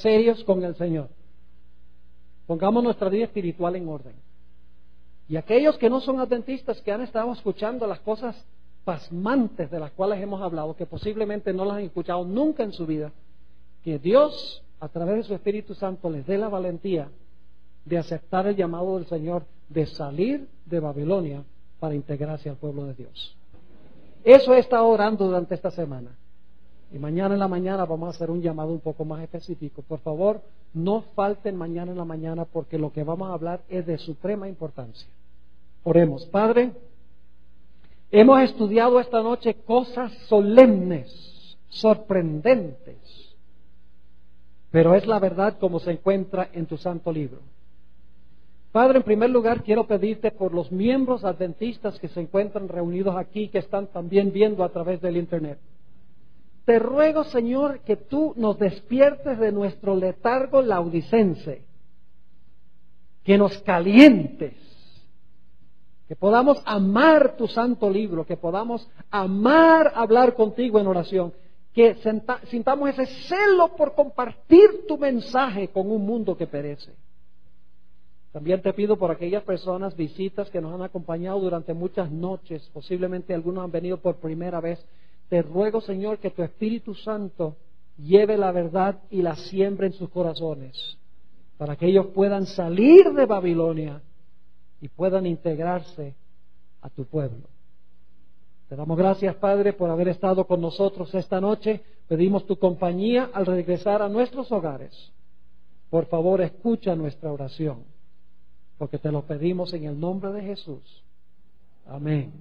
Serios con el Señor. Pongamos nuestra vida espiritual en orden. Y aquellos que no son adventistas, que han estado escuchando las cosas pasmantes de las cuales hemos hablado, que posiblemente no las han escuchado nunca en su vida, que Dios, a través de su Espíritu Santo, les dé la valentía de aceptar el llamado del Señor de salir de Babilonia para integrarse al pueblo de Dios. Eso he estado orando durante esta semana. Y mañana en la mañana vamos a hacer un llamado un poco más específico. Por favor, no falten mañana en la mañana, porque lo que vamos a hablar es de suprema importancia. Oremos. Padre, hemos estudiado esta noche cosas solemnes, sorprendentes, pero es la verdad como se encuentra en tu santo libro. Padre, en primer lugar quiero pedirte por los miembros adventistas que se encuentran reunidos aquí, que están también viendo a través del internet. Te ruego, Señor, que tú nos despiertes de nuestro letargo laudicense, que nos calientes, que podamos amar tu santo libro, que podamos amar hablar contigo en oración, que sintamos ese celo por compartir tu mensaje con un mundo que perece. También te pido por aquellas personas, visitas que nos han acompañado durante muchas noches, posiblemente algunos han venido por primera vez. Te ruego, Señor, que tu Espíritu Santo lleve la verdad y la siembre en sus corazones, para que ellos puedan salir de Babilonia y puedan integrarse a tu pueblo. Te damos gracias, Padre, por haber estado con nosotros esta noche. Pedimos tu compañía al regresar a nuestros hogares. Por favor, escucha nuestra oración, porque te lo pedimos en el nombre de Jesús. Amén.